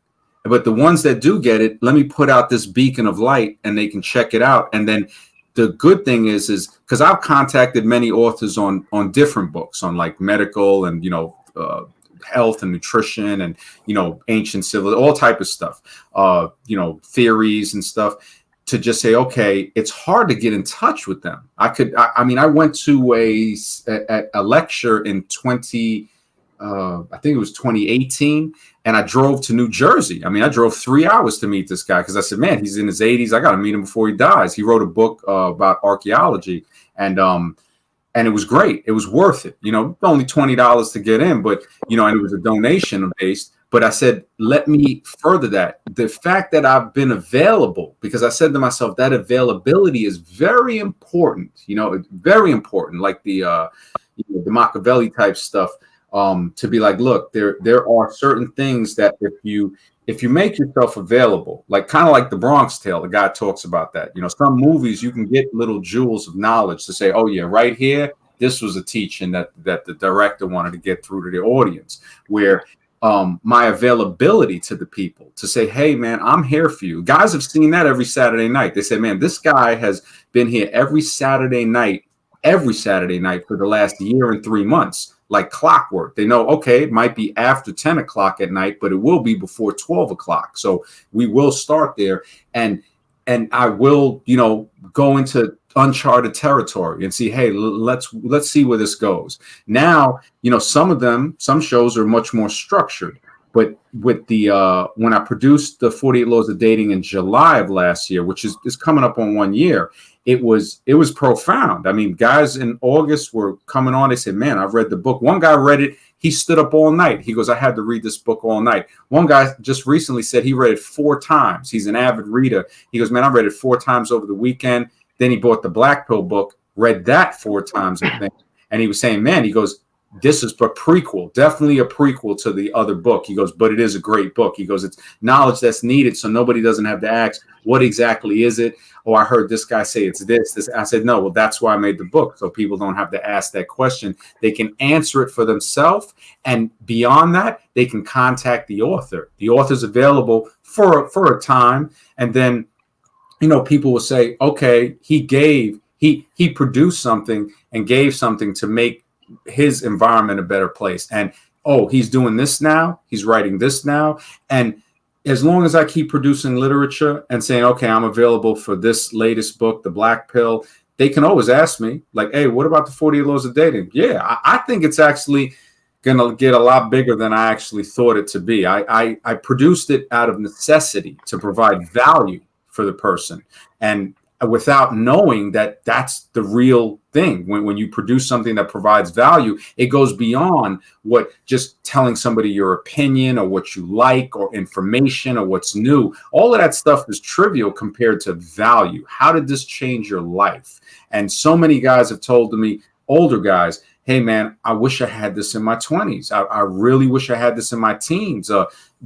But the ones that do get it, let me put out this beacon of light and they can check it out. And then the good thing is because I've contacted many authors on different books on like medical and, health and nutrition and, ancient civil, all type of stuff, theories and stuff, to just say, okay, it's hard to get in touch with them. I went to a lecture in I think it was 2018, and I drove to New Jersey. I drove 3 hours to meet this guy because I said, man, he's in his 80s. I got to meet him before he dies. He wrote a book about archaeology, and it was great. It was worth it. Only $20 to get in, but and it was a donation based. But I said, let me further that. The fact that I've been available, because I said to myself, that availability is very important. Very important, like the Machiavelli type stuff. To be like, look, there are certain things that if you make yourself available, like kind of like the Bronx Tale, the guy talks about that. Some movies you can get little jewels of knowledge to say, oh yeah, right here, this was a teaching that the director wanted to get through to the audience, where my availability to the people to say, hey man, I'm here for you. Guys have seen that every Saturday night. They say, man, this guy has been here every Saturday night for the last year and 3 months. Like clockwork. They know, okay, it might be after 10 o'clock at night, but it will be before 12 o'clock. So we will start there. And I will, go into uncharted territory and see, hey, let's see where this goes. Now, some shows are much more structured. But with when I produced the 48 Laws of Dating in July of last year, which is coming up on 1 year, it was profound. Guys in August were coming on. They said, man, I've read the book. One guy read it. He stood up all night. He goes, I had to read this book all night. One guy just recently said he read it 4 times. He's an avid reader. He goes, man, I read it 4 times over the weekend. Then he bought the Black Pill book, read that 4 times, I think. And he was saying, man, he goes, this is a prequel, definitely a prequel to the other book. He goes, but it is a great book. He goes, it's knowledge that's needed, so nobody doesn't have to ask, what exactly is it? Oh, I heard this guy say it's this. I said, no, well, that's why I made the book, so people don't have to ask that question. They can answer it for themselves, and beyond that, they can contact the author. The author's available for a time, and then, people will say, okay, he produced something and gave something to make his environment a better place. And oh, he's doing this now, he's writing this now. And as long as I keep producing literature and saying, okay, I'm available for this latest book, The Black Pill, they can always ask me, like, hey, what about the 48 Laws of Dating? Yeah, I think it's actually going to get a lot bigger than I actually thought it to be. I produced it out of necessity to provide value for the person, and without knowing that that's the real thing. When you produce something that provides value, it goes beyond what just telling somebody your opinion or what you like or information or what's new. All of that stuff is trivial compared to value. How did this change your life? And so many guys have told me, older guys, hey, man, I wish I had this in my 20s. I really wish I had this in my teens.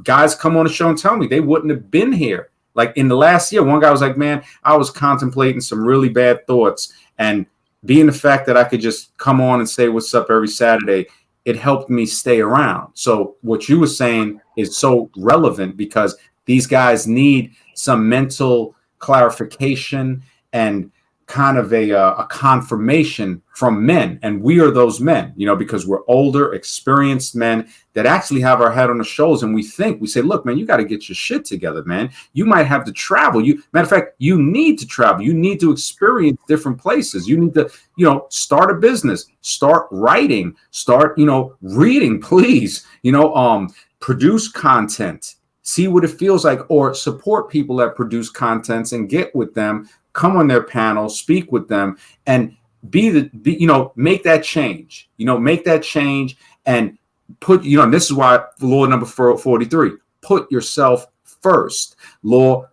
Guys come on the show and tell me they wouldn't have been here. Like in the last year, one guy was like, man, I was contemplating some really bad thoughts. And being the fact that I could just come on and say what's up every Saturday, it helped me stay around. So what you were saying is so relevant because these guys need some mental clarification and kind of a confirmation from men. And we are those men, because we're older, experienced men that actually have our head on the shoulders. And we say, look, man, you got to get your shit together, man. You might have to travel. Matter of fact, you need to travel. You need to experience different places. You need to, start a business, start writing, start, reading, please, produce content, see what it feels like, or support people that produce contents and get with them, come on their panel, speak with them, and make that change, and put, and this is why law number 43, put yourself first. Law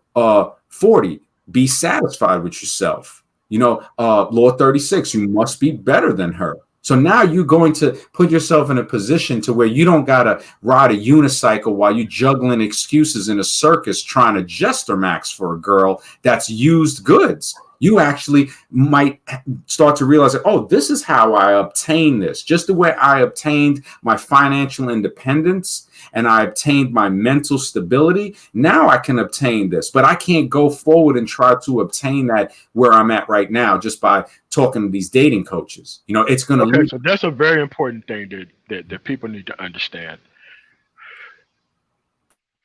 40, be satisfied with yourself. Law 36, you must be better than her. So now you're going to put yourself in a position to where you don't got to ride a unicycle while you're juggling excuses in a circus trying to jester max for a girl that's used goods. You actually might start to realize that, oh, this is how I obtained this. Just the way I obtained my financial independence and I obtained my mental stability. Now I can obtain this, but I can't go forward and try to obtain that where I'm at right now just by talking to these dating coaches. It's going to. Okay, so that's a very important thing that people need to understand.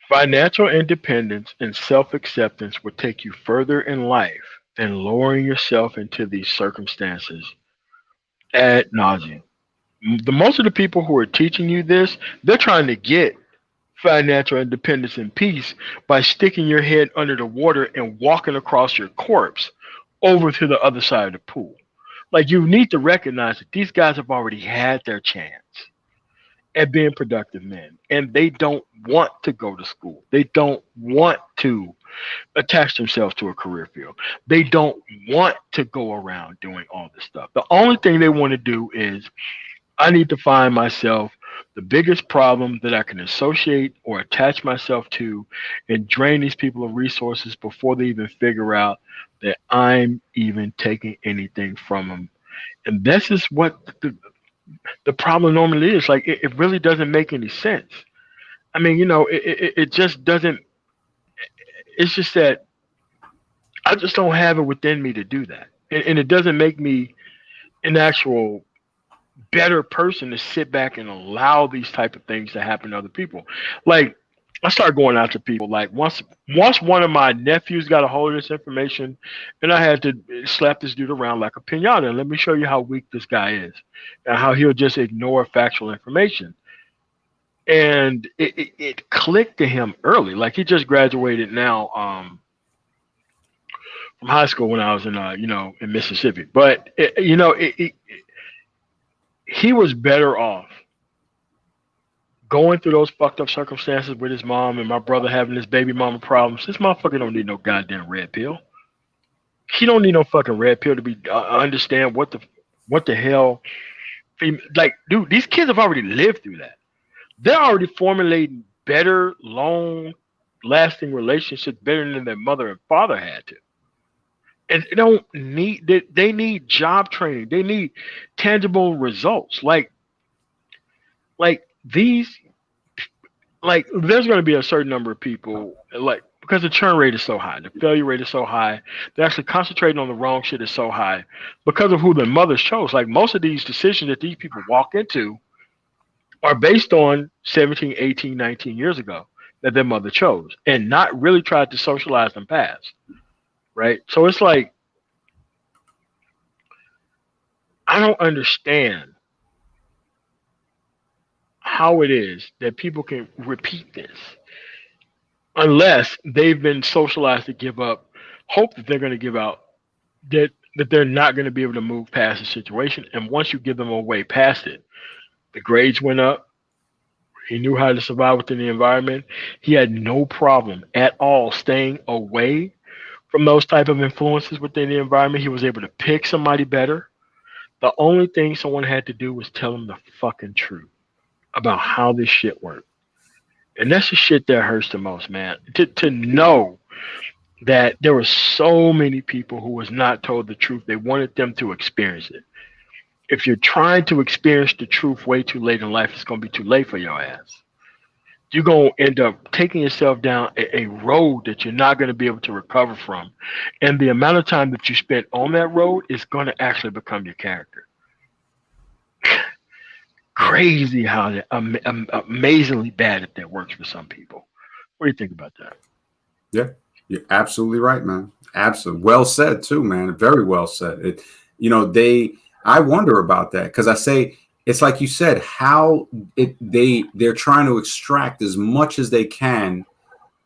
Financial independence and self-acceptance will take you further in life than lowering yourself into these circumstances ad nauseum. Most of the people who are teaching you this, they're trying to get financial independence and peace by sticking your head under the water and walking across your corpse over to the other side of the pool. Like, you need to recognize that these guys have already had their chance at being productive men, and they don't want to go to school. They don't want to attach themselves to a career field. They don't want to go around doing all this stuff. The only thing they want to do is, I need to find myself the biggest problem that I can associate or attach myself to and drain these people of resources before they even figure out that I'm even taking anything from them. And this is what the problem normally is. Like, it really doesn't make any sense. I mean, it just doesn't. It's just that I just don't have it within me to do that. And it doesn't make me an actual better person to sit back and allow these type of things to happen to other people. Like, I started going out to people. Like, once one of my nephews got a hold of this information, and I had to slap this dude around like a pinata. And let me show you how weak this guy is and how he'll just ignore factual information. And it clicked to him early. Like, he just graduated now from high school when I was in Mississippi. But he was better off going through those fucked up circumstances with his mom and my brother having this baby mama problems. This motherfucker don't need no goddamn red pill. He don't need no fucking red pill to be understand what the hell. Like, dude, these kids have already lived through that. They're already formulating better, long-lasting relationships better than their mother and father had to. And they need job training. They need tangible results. Like these, like, there's going to be a certain number of people, like, because the churn rate is so high, the failure rate is so high. They're actually concentrating on the wrong shit is so high because of who their mothers chose. Like most of these decisions that these people walk into are based on 17, 18, 19 years ago that their mother chose and not really tried to socialize them past. Right. So it's like, I don't understand how it is that people can repeat this unless they've been socialized to give up hope that they're going to give out that they're not going to be able to move past the situation. And once you give them a way past it, the grades went up. He knew how to survive within the environment. He had no problem at all staying away from those type of influences within the environment. He was able to pick somebody better. The only thing someone had to do was tell him the fucking truth about how this shit worked. And that's the shit that hurts the most, man. To know that there were so many people who was not told the truth. They wanted them to experience it. If you're trying to experience the truth way too late in life, it's going to be too late for your ass. You're going to end up taking yourself down a road that you're not going to be able to recover from. And the amount of time that you spent on that road is going to actually become your character. Crazy how that amazingly bad that works for some people. What do you think about that? Yeah, you're absolutely right, man. Absolutely. Well said too, man. Very well said. I wonder about that because I say it's like you said, how they're trying to extract as much as they can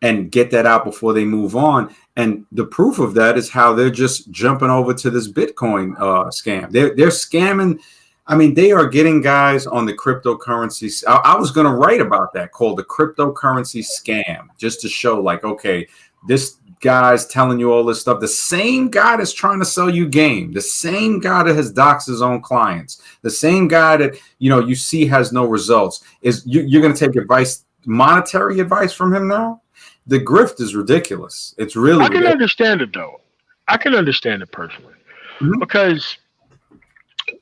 and get that out before they move on. And the proof of that is how they're just jumping over to this Bitcoin scam. They're scamming. I mean, they are getting guys on the cryptocurrency. I was going to write about that, called the cryptocurrency scam, just to show like, okay, this guy's telling you all this stuff. The same guy that's trying to sell you game, the same guy that has doxed his own clients, the same guy that, you see has no results, is you're going to take advice, monetary advice from him now? The grift is ridiculous. It's really I can understand it, though. I can understand it personally. Mm-hmm. Because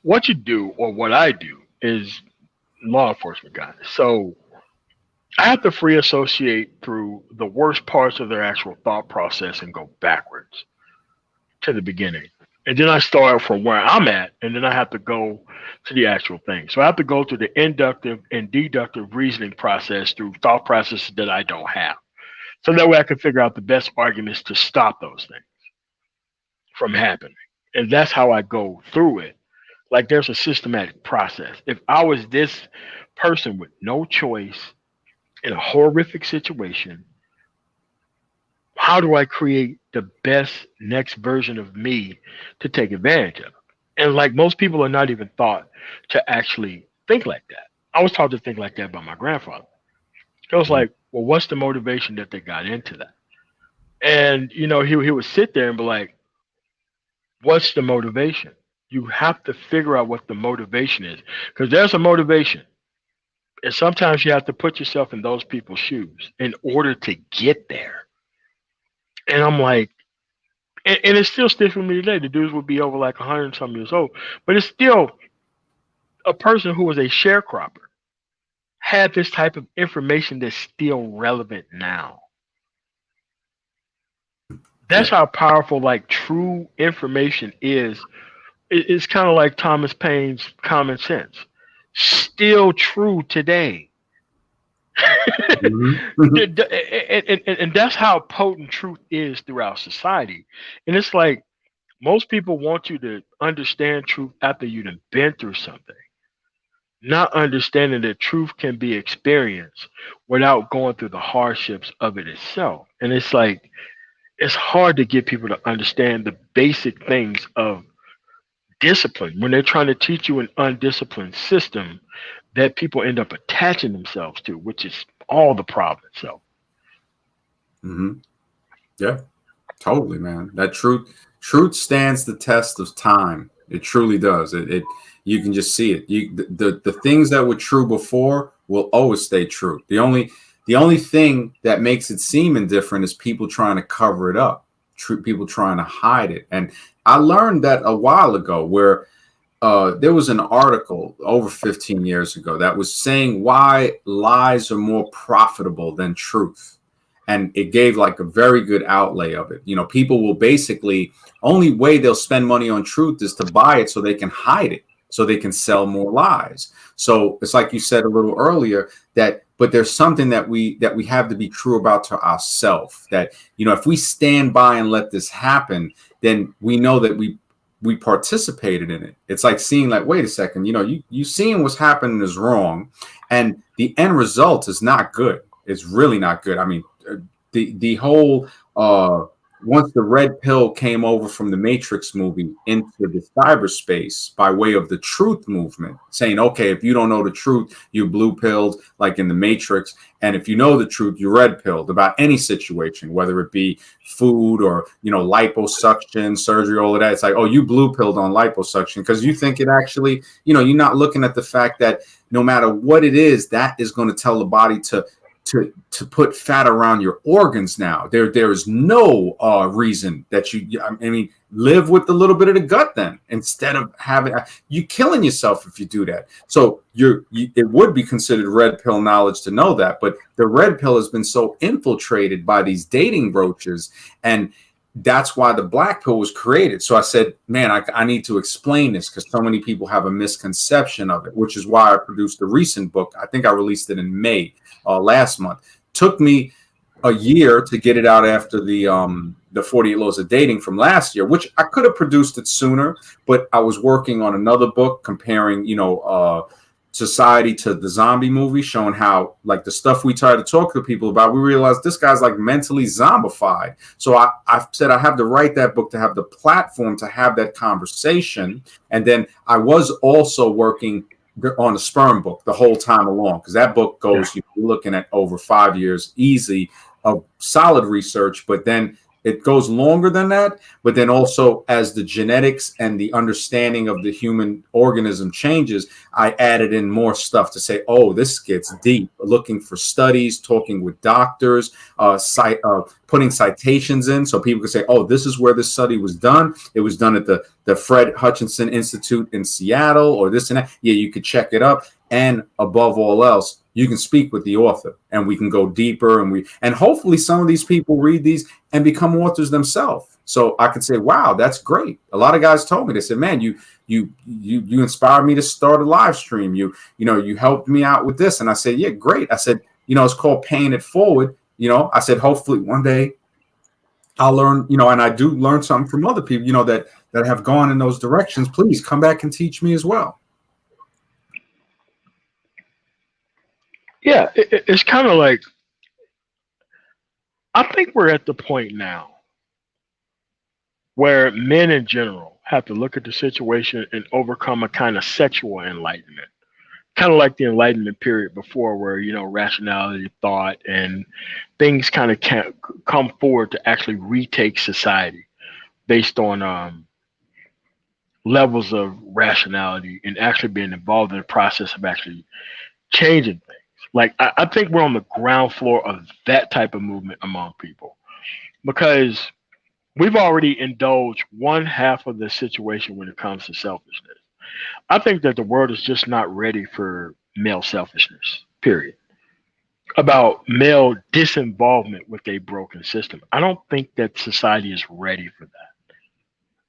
what you do, or what I do, is law enforcement guys. So I have to free associate through the worst parts of their actual thought process and go backwards to the beginning. And then I start from where I'm at, and then I have to go to the actual thing. So I have to go through the inductive and deductive reasoning process through thought processes that I don't have. So that way I can figure out the best arguments to stop those things from happening. And that's how I go through it. Like there's a systematic process. If I was this person with no choice in a horrific situation, how do I create the best next version of me to take advantage of? And like most people are not even taught to actually think like that. I was taught to think like that by my grandfather. It was like, well, what's the motivation that they got into that? And, he would sit there and be like, what's the motivation? You have to figure out what the motivation is, because there's a motivation. And sometimes you have to put yourself in those people's shoes in order to get there. And I'm like, and it's still stiff for me today. The dudes would be over like 100 and some years old, but it's still a person who was a sharecropper had this type of information that's still relevant now. That's how powerful like true information is. It's kind of like Thomas Paine's common sense. Still true today. Mm-hmm. and that's how potent truth is throughout society. And it's like most people want you to understand truth after you've been through something, not understanding that truth can be experienced without going through the hardships of it itself. And it's like it's hard to get people to understand the basic things of discipline when they're trying to teach you an undisciplined system that people end up attaching themselves to, which is all the problem itself. Mm-hmm. Yeah, totally, man. That truth stands the test of time. It truly does. It you can just see it. The things that were true before will always stay true. The only thing that makes it seem indifferent is people trying to cover it up. People trying to hide it. And I learned that a while ago where there was an article over 15 years ago that was saying why lies are more profitable than truth. And it gave like a very good outlay of it. You know, people will basically, only way they'll spend money on truth is to buy it so they can hide it, so they can sell more lies. So it's like you said a little earlier, that but there's something that we have to be true about to ourselves, that, you know, if we stand by and let this happen, then we know that we participated in it. It's like seeing, like, wait a second, you know, you seeing what's happening is wrong, and the end result is not good. It's really not good. I mean, the whole once the red pill came over from the Matrix movie into the cyberspace by way of the truth movement, saying, okay, if you don't know the truth, you blue pilled, like in the Matrix. And if you know the truth, you red pilled about any situation, whether it be food or, you know, liposuction, surgery, all of that. It's like, oh, you blue pilled on liposuction because you think it actually, you know, you're not looking at the fact that no matter what it is, that is going to tell the body to put fat around your organs. Now there is no reason that I mean, live with a little bit of the gut then, instead of having, you killing yourself if you do that. So it would be considered red pill knowledge to know that, but the red pill has been so infiltrated by these dating brochures, and that's why the black pill was created. So I said, man, I need to explain this because so many people have a misconception of it, which is why I produced a recent book. I think I released it in May last month. Took me a year to get it out after the 48 Laws of Dating from last year, which I could have produced it sooner, but I was working on another book comparing, you know, society to the zombie movie, showing how, like, the stuff we try to talk to people about, we realized this guy's like mentally zombified. So I said I have to write that book to have the platform to have that conversation. And then I was also working on the sperm book the whole time along, because that book goes, you're looking at over 5 years easy of solid research, but then it goes longer than that. But then also, as the genetics and the understanding of the human organism changes, I added in more stuff to say, oh, this gets deep, looking for studies, talking with doctors, putting citations in so people can say, oh, this is where this study was done. It was done at the Fred Hutchinson Institute in Seattle, or this and that. Yeah, you could check it up. And above all else, you can speak with the author, and we can go deeper, and hopefully some of these people read these and become authors themselves. So I could say, wow, that's great. A lot of guys told me, they said, man, you inspired me to start a live stream. You helped me out with this. And I said, yeah, great. I said, you know, it's called paying it forward. You know, I said, hopefully one day I'll learn, you know, and I do learn something from other people, you know, that have gone in those directions. Please come back and teach me as well. Yeah, it's kind of like, I think we're at the point now where men in general have to look at the situation and overcome a kind of sexual enlightenment, kind of like the Enlightenment period before, where, you know, rationality, thought, and things kind of can't come forward to actually retake society based on levels of rationality and actually being involved in the process of actually changing things. Like, I think we're on the ground floor of that type of movement among people, because we've already indulged one half of the situation when it comes to selfishness. I think that the world is just not ready for male selfishness, period. About male disinvolvement with a broken system. I don't think that society is ready for that.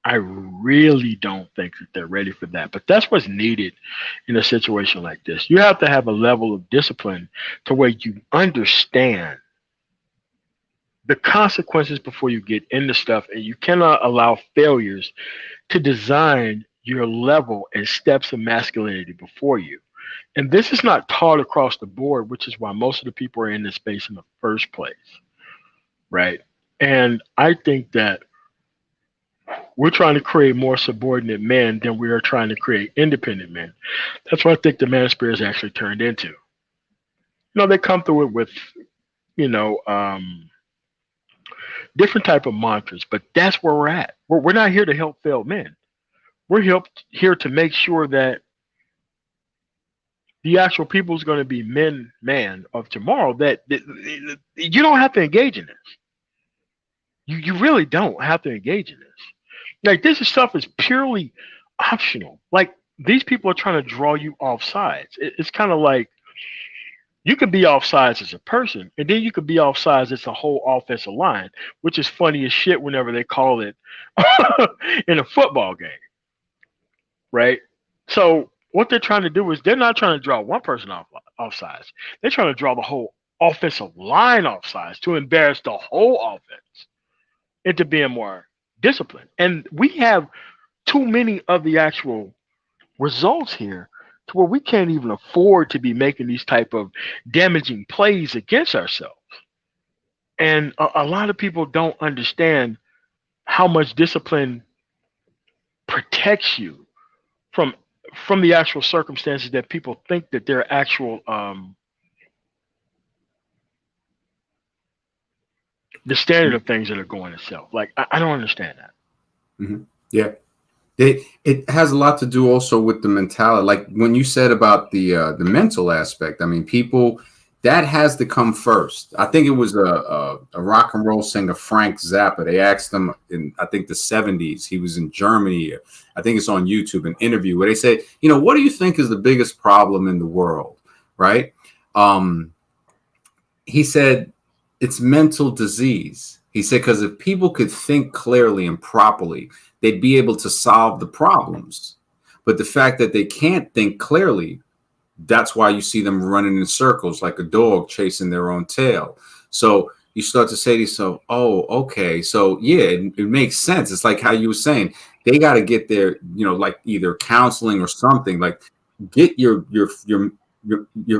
I really don't think that they're ready for that. But that's what's needed in a situation like this. You have to have a level of discipline to where you understand the consequences before you get into stuff, and you cannot allow failures to design your level and steps of masculinity before you. And this is not taught across the board, which is why most of the people are in this space in the first place, right? And I think that we're trying to create more subordinate men than we are trying to create independent men. That's what I think the manosphere has actually turned into. You know, they come through it with, you know, different type of mantras, but that's where we're at. We're not here to help failed men. We're here to make sure that the actual people is going to be man of tomorrow, that you don't have to engage in this. You really don't have to engage in this. Like, this stuff is purely optional. Like, these people are trying to draw you off sides. It's kind of like, You could be off sides as a person, and then you could be off sides as a whole offensive line, which is funny as shit whenever they call it in a football game, right? So what they're trying to do is they're not trying to draw one person off sides. They're trying to draw the whole offensive line off sides to embarrass the whole offense into being more disciplined. And we have too many of the actual results here to where we can't even afford to be making these type of damaging plays against ourselves. And a lot of people don't understand how much discipline protects you from the actual circumstances that people think that they're actual the standard of things that are going itself. Like I don't understand that. Mm-hmm. Yeah. It has a lot to do also with the mentality. Like when you said about the mental aspect, I mean, people, that has to come first. I think it was a rock and roll singer, Frank Zappa. They asked him in, I think, the 70s. He was in Germany. I think it's on YouTube, an interview where they said, you know, what do you think is the biggest problem in the world? Right. He said, it's mental disease. He said, because if people could think clearly and properly, they'd be able to solve the problems. But the fact that they can't think clearly, that's why you see them running in circles like a dog chasing their own tail. So you start to say to yourself, oh, okay. So yeah, it makes sense. It's like how you were saying, they got to get their, you know, like either counseling or something, like get your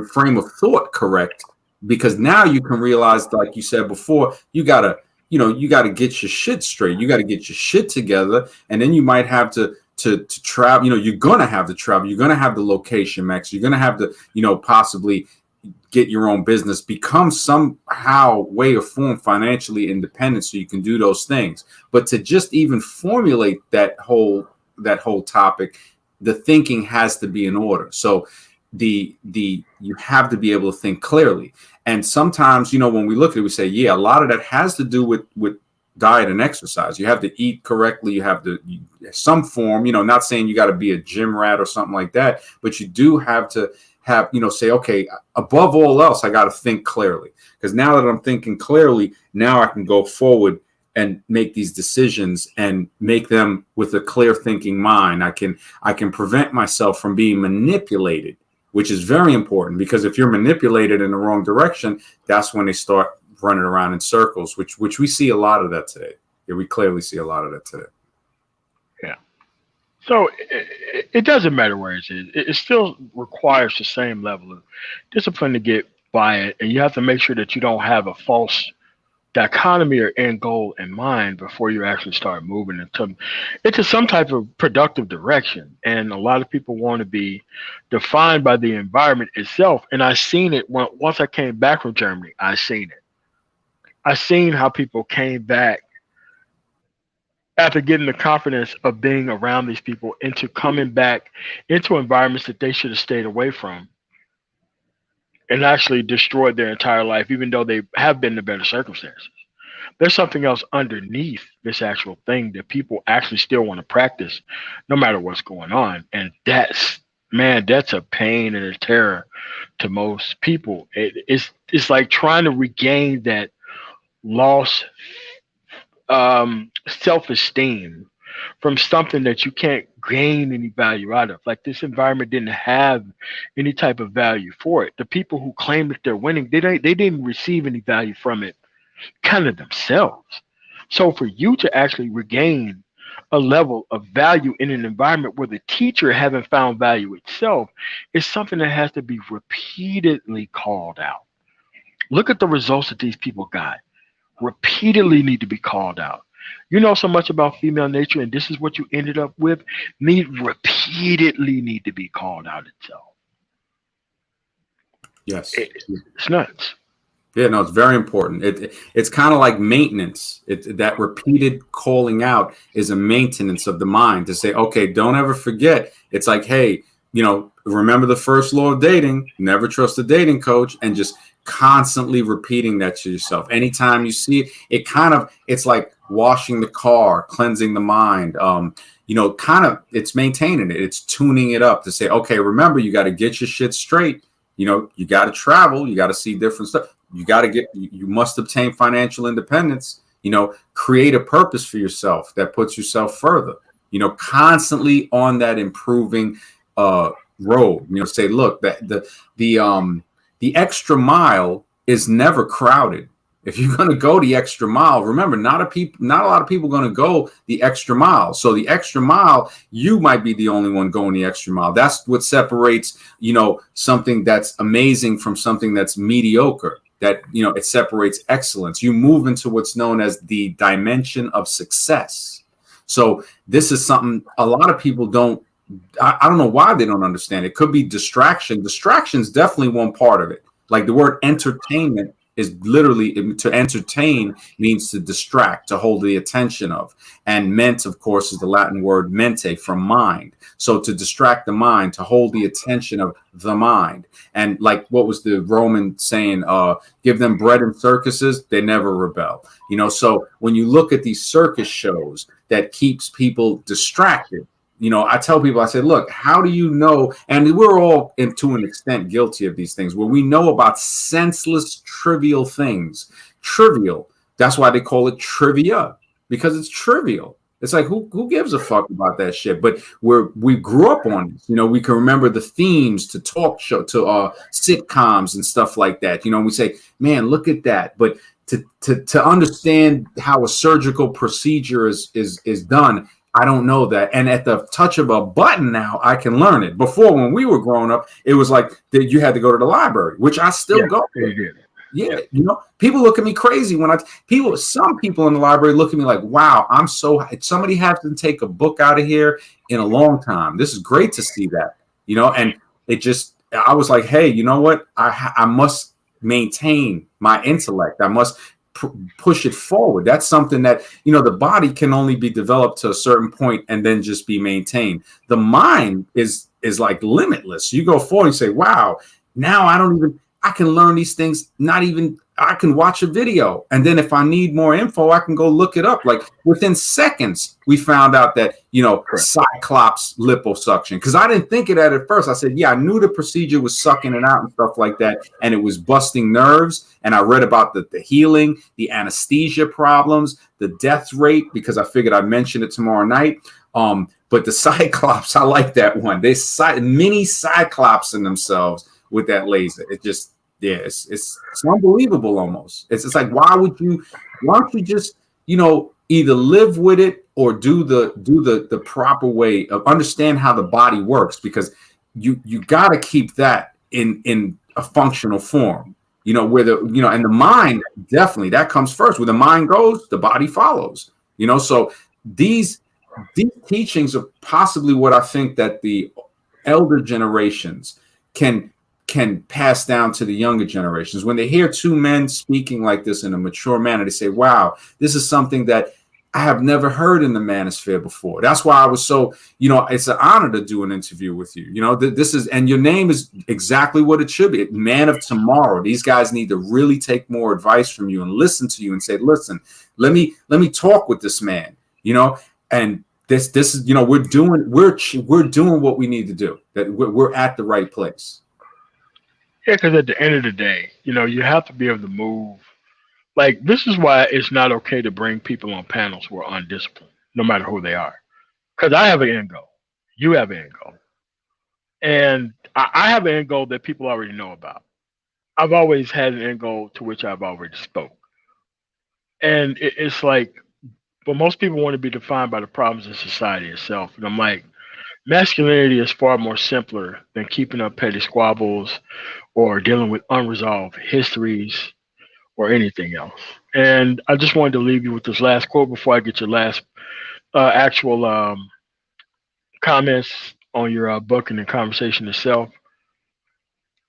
frame of thought correct, because now you can realize, like you said before, you got to get your shit straight. You got to get your shit together. And then you might have to travel. You know, you're going to have to travel. You're going to have the location max. You're going to have to, you know, possibly get your own business, become somehow way or form financially independent so you can do those things. But to just even formulate that whole topic, the thinking has to be in order. So you have to be able to think clearly. And sometimes, you know, when we look at it, we say, yeah, a lot of that has to do with diet and exercise. You have to eat correctly. You have to some form, you know, not saying you got to be a gym rat or something like that, but you do have to have, you know, say, okay, above all else, I got to think clearly, because now that I'm thinking clearly, now I can go forward and make these decisions and make them with a clear thinking mind. I can prevent myself from being manipulated, which is very important, because if you're manipulated in the wrong direction, that's when they start running around in circles, which we see a lot of that today. Yeah, we clearly see a lot of that today. Yeah. So it doesn't matter where it is. It still requires the same level of discipline to get by it, and you have to make sure that you don't have a false dichotomy or end goal in mind before you actually start moving into some type of productive direction. And a lot of people want to be defined by the environment itself. And I seen it once I came back from Germany. I seen how people came back after getting the confidence of being around these people into coming back into environments that they should have stayed away from, and actually destroyed their entire life, even though they have been in better circumstances. There's something else underneath this actual thing that people actually still want to practice no matter what's going on. And that's a pain and a terror to most people. It's like trying to regain that lost self-esteem from something that you can't gain any value out of. Like, this environment didn't have any type of value for it. The people who claim that they're winning, they didn't receive any value from it kind of themselves. So for you to actually regain a level of value in an environment where the teacher haven't found value itself is something that has to be repeatedly called out. Look at the results that these people got. Repeatedly need to be called out. You know so much about female nature, and this is what you ended up with. Repeatedly need to be called out itself. Yes, it's nuts. Yeah, no, it's very important. It's kind of like maintenance. That repeated calling out is a maintenance of the mind to say, okay, don't ever forget. It's like, hey, you know, remember the first law of dating: never trust a dating coach, and just constantly repeating that to yourself. Anytime you see it, it's like washing the car, cleansing the mind. You know, it's maintaining it. It's tuning it up to say, okay, remember, you got to get your shit straight. You know, you got to travel. You got to see different stuff. You must obtain financial independence. You know, create a purpose for yourself that puts yourself further. You know, constantly on that improving road. You know, say, look, that the extra mile is never crowded. If you're going to go the extra mile, remember, not a lot of people going to go the extra mile. So the extra mile, you might be the only one going the extra mile. That's what separates, you know, something that's amazing from something that's mediocre. That, you know, it separates excellence. You move into what's known as the dimension of success. So this is something a lot of people don't. I don't know why they don't understand. It could be distraction. Distraction is definitely one part of it. Like the word entertainment is literally, to entertain means to distract, to hold the attention of. And ment, of course, is the Latin word mente, from mind. So to distract the mind, to hold the attention of the mind. And like, what was the Roman saying? Give them bread and circuses, they never rebel. You know, so when you look at these circus shows that keeps people distracted, you know, I tell people, I say, look, how do you know? And we're all, to an extent, guilty of these things where we know about senseless, trivial things. Trivial. That's why they call it trivia, because it's trivial. It's like, who gives a fuck about that shit? But we grew up on it. You know, we can remember the themes to talk show, to sitcoms and stuff like that. You know, we say, man, look at that. But to understand how a surgical procedure is done, I don't know that. And at the touch of a button now, I can learn it. Before, when we were growing up, it was like that you had to go to the library, which I still go. Yeah, you know, people look at me crazy when some people in the library look at me like, wow, somebody hasn't taken a book out of here in a long time. This is great to see that, you know, and I was like, hey, you know what? I must maintain my intellect. I must push it forward. That's something that, you know, the body can only be developed to a certain point and then just be maintained. The mind is like limitless. You go forward and say, wow, now I can learn these things. I can watch a video. And then if I need more info, I can go look it up. Like within seconds, we found out that, you know, Cyclops liposuction. Because I didn't think of that at first. I said, yeah, I knew the procedure was sucking it out and stuff like that. And it was busting nerves. And I read about the healing, the anesthesia problems, the death rate, because I figured I'd mention it tomorrow night. But the Cyclops, I like that one. They mini Cyclops in themselves with that laser. It just, yeah, it's unbelievable almost. It's like, why don't you just, you know, either live with it or do the proper way of understand how the body works, because you got to keep that in a functional form, you know, where and the mind, definitely that comes first. Where the mind goes, the body follows, you know. So these teachings are possibly what I think that the elder generations can pass down to the younger generations. When they hear two men speaking like this in a mature manner, they say, wow, this is something that I have never heard in the manosphere before. That's why I was so, you know, it's an honor to do an interview with you. You know, this is, and your name is exactly what it should be. Man of tomorrow. These guys need to really take more advice from you and listen to you and say, listen, let me talk with this man, you know, and this is, you know, we're doing what we need to do, that we're at the right place. Yeah, because at the end of the day, you know, you have to be able to move. Like, this is why it's not okay to bring people on panels who are undisciplined, no matter who they are. Because I have an end goal. You have an end goal. And I have an end goal that people already know about. I've always had an end goal to which I've already spoke. And it's like, but most people want to be defined by the problems in society itself. And I'm like, masculinity is far more simpler than keeping up petty squabbles or dealing with unresolved histories or anything else. And I just wanted to leave you with this last quote before I get your last actual comments on your book and the conversation itself.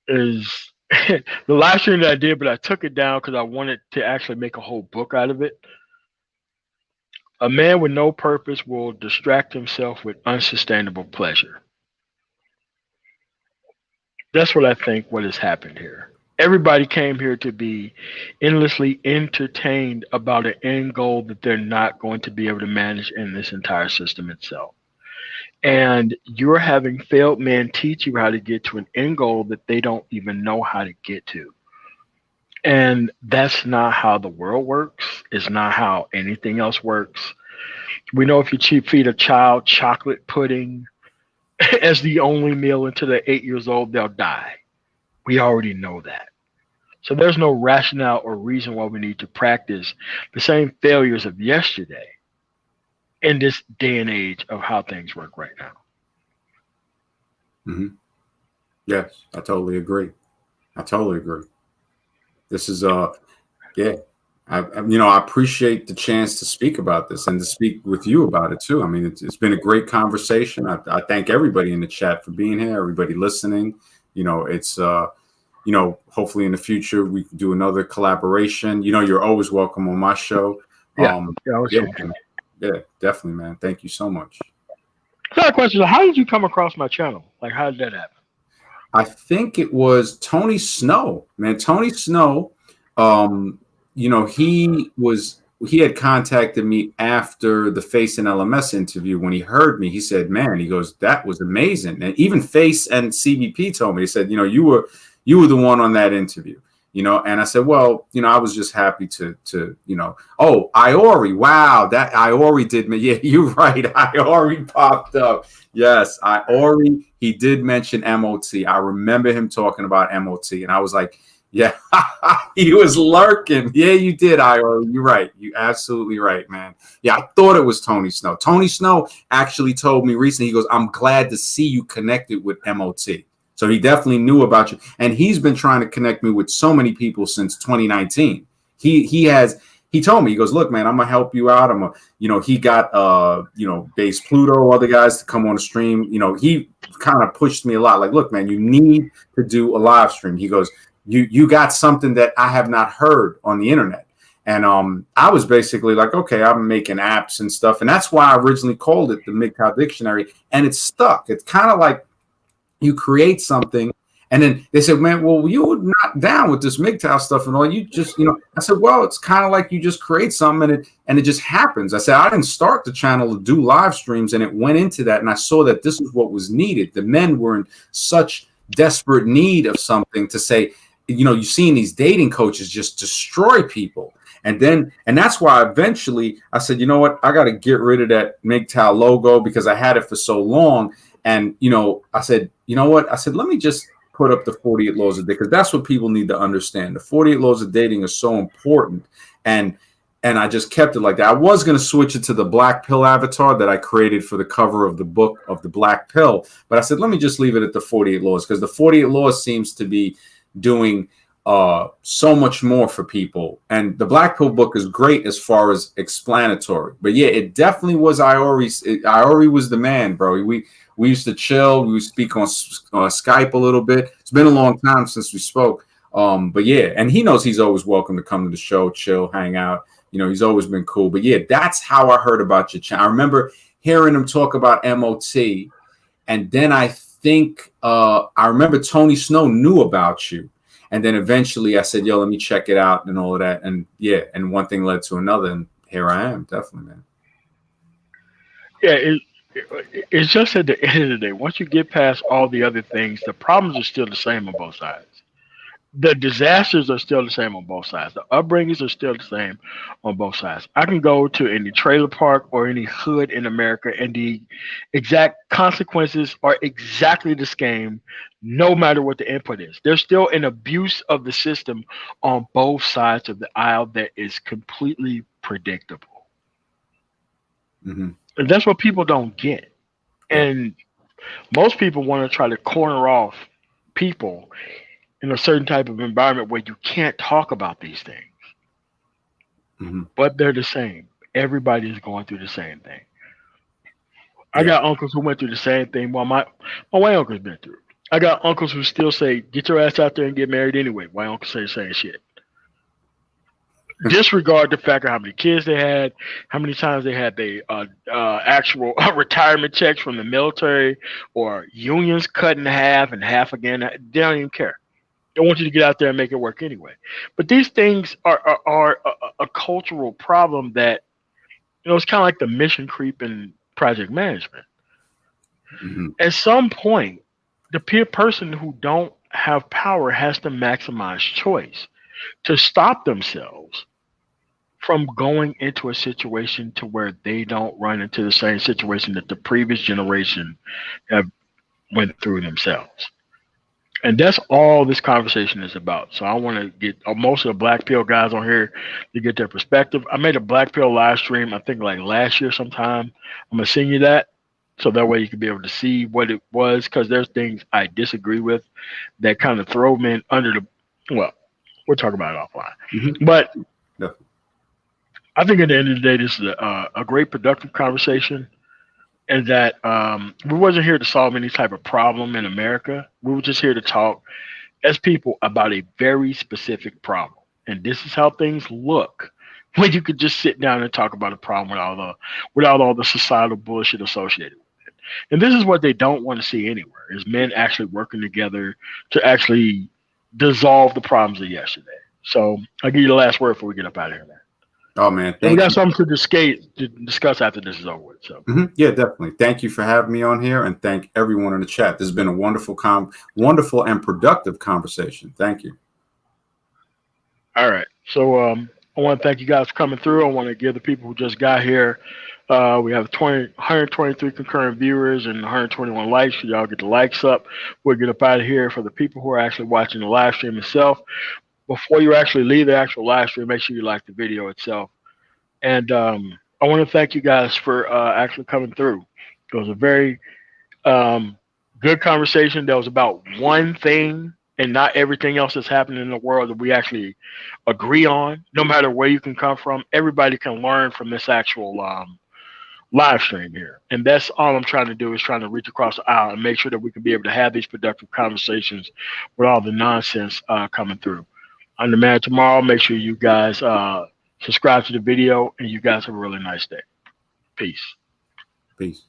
Is the live stream that I did, but I took it down because I wanted to actually make a whole book out of it. A man with no purpose will distract himself with unsustainable pleasure. That's what I think what has happened here. Everybody came here to be endlessly entertained about an end goal that they're not going to be able to manage in this entire system itself. And you're having failed men teach you how to get to an end goal that they don't even know how to get to. And that's not how the world works. It's not how anything else works. We know if you cheap feed a child chocolate pudding as the only meal until they're 8 years old, they'll die. We already know that. So there's no rationale or reason why we need to practice the same failures of yesterday in this day and age of how things work right now. Hmm. Yes, I totally agree. I totally agree. This is yeah. I appreciate the chance to speak about this and to speak with you about it too. I mean, it's been a great conversation. I thank everybody in the chat for being here, everybody listening. It's hopefully in the future we can do another collaboration. You're always welcome on my show. Yeah, yeah, I was Yeah, thinking. yeah, definitely, man. Thank you so much. So I have a question. How did you come across my channel? Like, how did that happen? I think it was Tony Snow, man. Tony Snow, um, he had contacted me after the Face and LMS interview. When he heard me, he said, "Man," he goes, "that was amazing." And even Face and CBP told me, he said, "You were the one on that interview." And I said, "Well, I was just happy to oh, Iori, wow, that Iori did me." Yeah, you're right. Iori popped up. Yes, Iori, he did mention MOT. I remember him talking about MOT, and I was like, yeah, he was lurking. Yeah, you did, Iori. You're right. You're absolutely right, man. Yeah, I thought it was Tony Snow. Tony Snow actually told me recently, he goes, "I'm glad to see you connected with MOT." So he definitely knew about you. And he's been trying to connect me with so many people since 2019. He told me, he goes, "Look, man, I'm gonna help you out. He got Base Pluto, other guys to come on the stream. He kind of pushed me a lot. Like, look, man, you need to do a live stream." He goes, you got something that I have not heard on the internet. And I was basically like, okay, I'm making apps and stuff. And that's why I originally called it the MGTOW Dictionary. And it's stuck. It's kind of like you create something, and then they said, "Man, well, you were not down with this MGTOW stuff and all. You just, I said, "Well, it's kind of like you just create something and it just happens." I said, "I didn't start the channel to do live streams, and it went into that, and I saw that this is what was needed. The men were in such desperate need of something to say, you've seen these dating coaches just destroy people." And that's why eventually I said, "You know what? I got to get rid of that MGTOW logo because I had it for so long." And, I said, "You know what?" I said, "Let me just put up the 48 laws of dating," because that's what people need to understand. The 48 laws of dating are so important. And I just kept it like that. I was going to switch it to the Black Pill avatar that I created for the cover of the book of the Black Pill. But I said, let me just leave it at the 48 laws, because the 48 laws seems to be doing so much more for people. And the Black Pill book is great as far as explanatory. But yeah, it definitely was Iori was the man, bro. We used to chill. We would speak on Skype a little bit. It's been a long time since we spoke. But yeah, and he knows he's always welcome to come to the show, chill, hang out. He's always been cool. But yeah, that's how I heard about your channel. I remember hearing him talk about MOT. And then I think I remember Tony Snow knew about you. And then eventually I said, "Yo, let me check it out," and all of that. And yeah, and one thing led to another. And here I am, definitely, man. Yeah, it's just at the end of the day, once you get past all the other things, the problems are still the same on both sides. The disasters are still the same on both sides. The upbringings are still the same on both sides. I can go to any trailer park or any hood in America, and the exact consequences are exactly the same, no matter what the input is. There's still an abuse of the system on both sides of the aisle that is completely predictable. Mm-hmm. And that's what people don't get. And most people want to try to corner off people in a certain type of environment where you can't talk about these things. Mm-hmm. But they're the same. Everybody is going through the same thing. I got uncles who went through the same thing. Well, my white uncle's been through. I got uncles who still say, "Get your ass out there and get married anyway." White uncles say the same shit. Disregard the fact of how many kids they had, how many times they had the actual retirement checks from the military or unions cut in half and half again. They don't even care. They want you to get out there and make it work anyway. But these things are a cultural problem that, it's kind of like the mission creep in project management. At some point, the peer person who don't have power has to maximize choice to stop themselves from going into a situation to where they don't run into the same situation that the previous generation have went through themselves. And that's all this conversation is about. So I want to get most of the black pill guys on here to get their perspective. I made a black pill live stream, I think like last year sometime. I'm gonna send you that so that way you can be able to see what it was, because there's things I disagree with that kind of throw me under the, well, we'll talk about it offline. But I think at the end of the day, this is a great productive conversation, and that we wasn't here to solve any type of problem in America. We were just here to talk as people about a very specific problem. And this is how things look when you could just sit down and talk about a problem without all the societal bullshit associated with it. And this is what they don't want to see anywhere, is men actually working together to actually dissolve the problems of yesterday. So I'll give you the last word before we get up out of here, man. Oh man, we got something to discuss after this is over with. So yeah, definitely. Thank you for having me on here, and thank everyone in the chat. This has been a wonderful and productive conversation. Thank you. All right. So I want to thank you guys for coming through. I want to give the people who just got here. We have 123 concurrent viewers and 121 likes. So y'all get the likes up. We'll get up out of here. For the people who are actually watching the live stream itself, before you actually leave the actual live stream, make sure you like the video itself. And I want to thank you guys for actually coming through. It was a very good conversation that was about one thing and not everything else that's happening in the world that we actually agree on. No matter where you can come from, everybody can learn from this actual live stream here. And that's all I'm trying to do, is trying to reach across the aisle and make sure that we can be able to have these productive conversations with all the nonsense coming through. I'm the man tomorrow. Make sure you guys subscribe to the video, and you guys have a really nice day. Peace. Peace.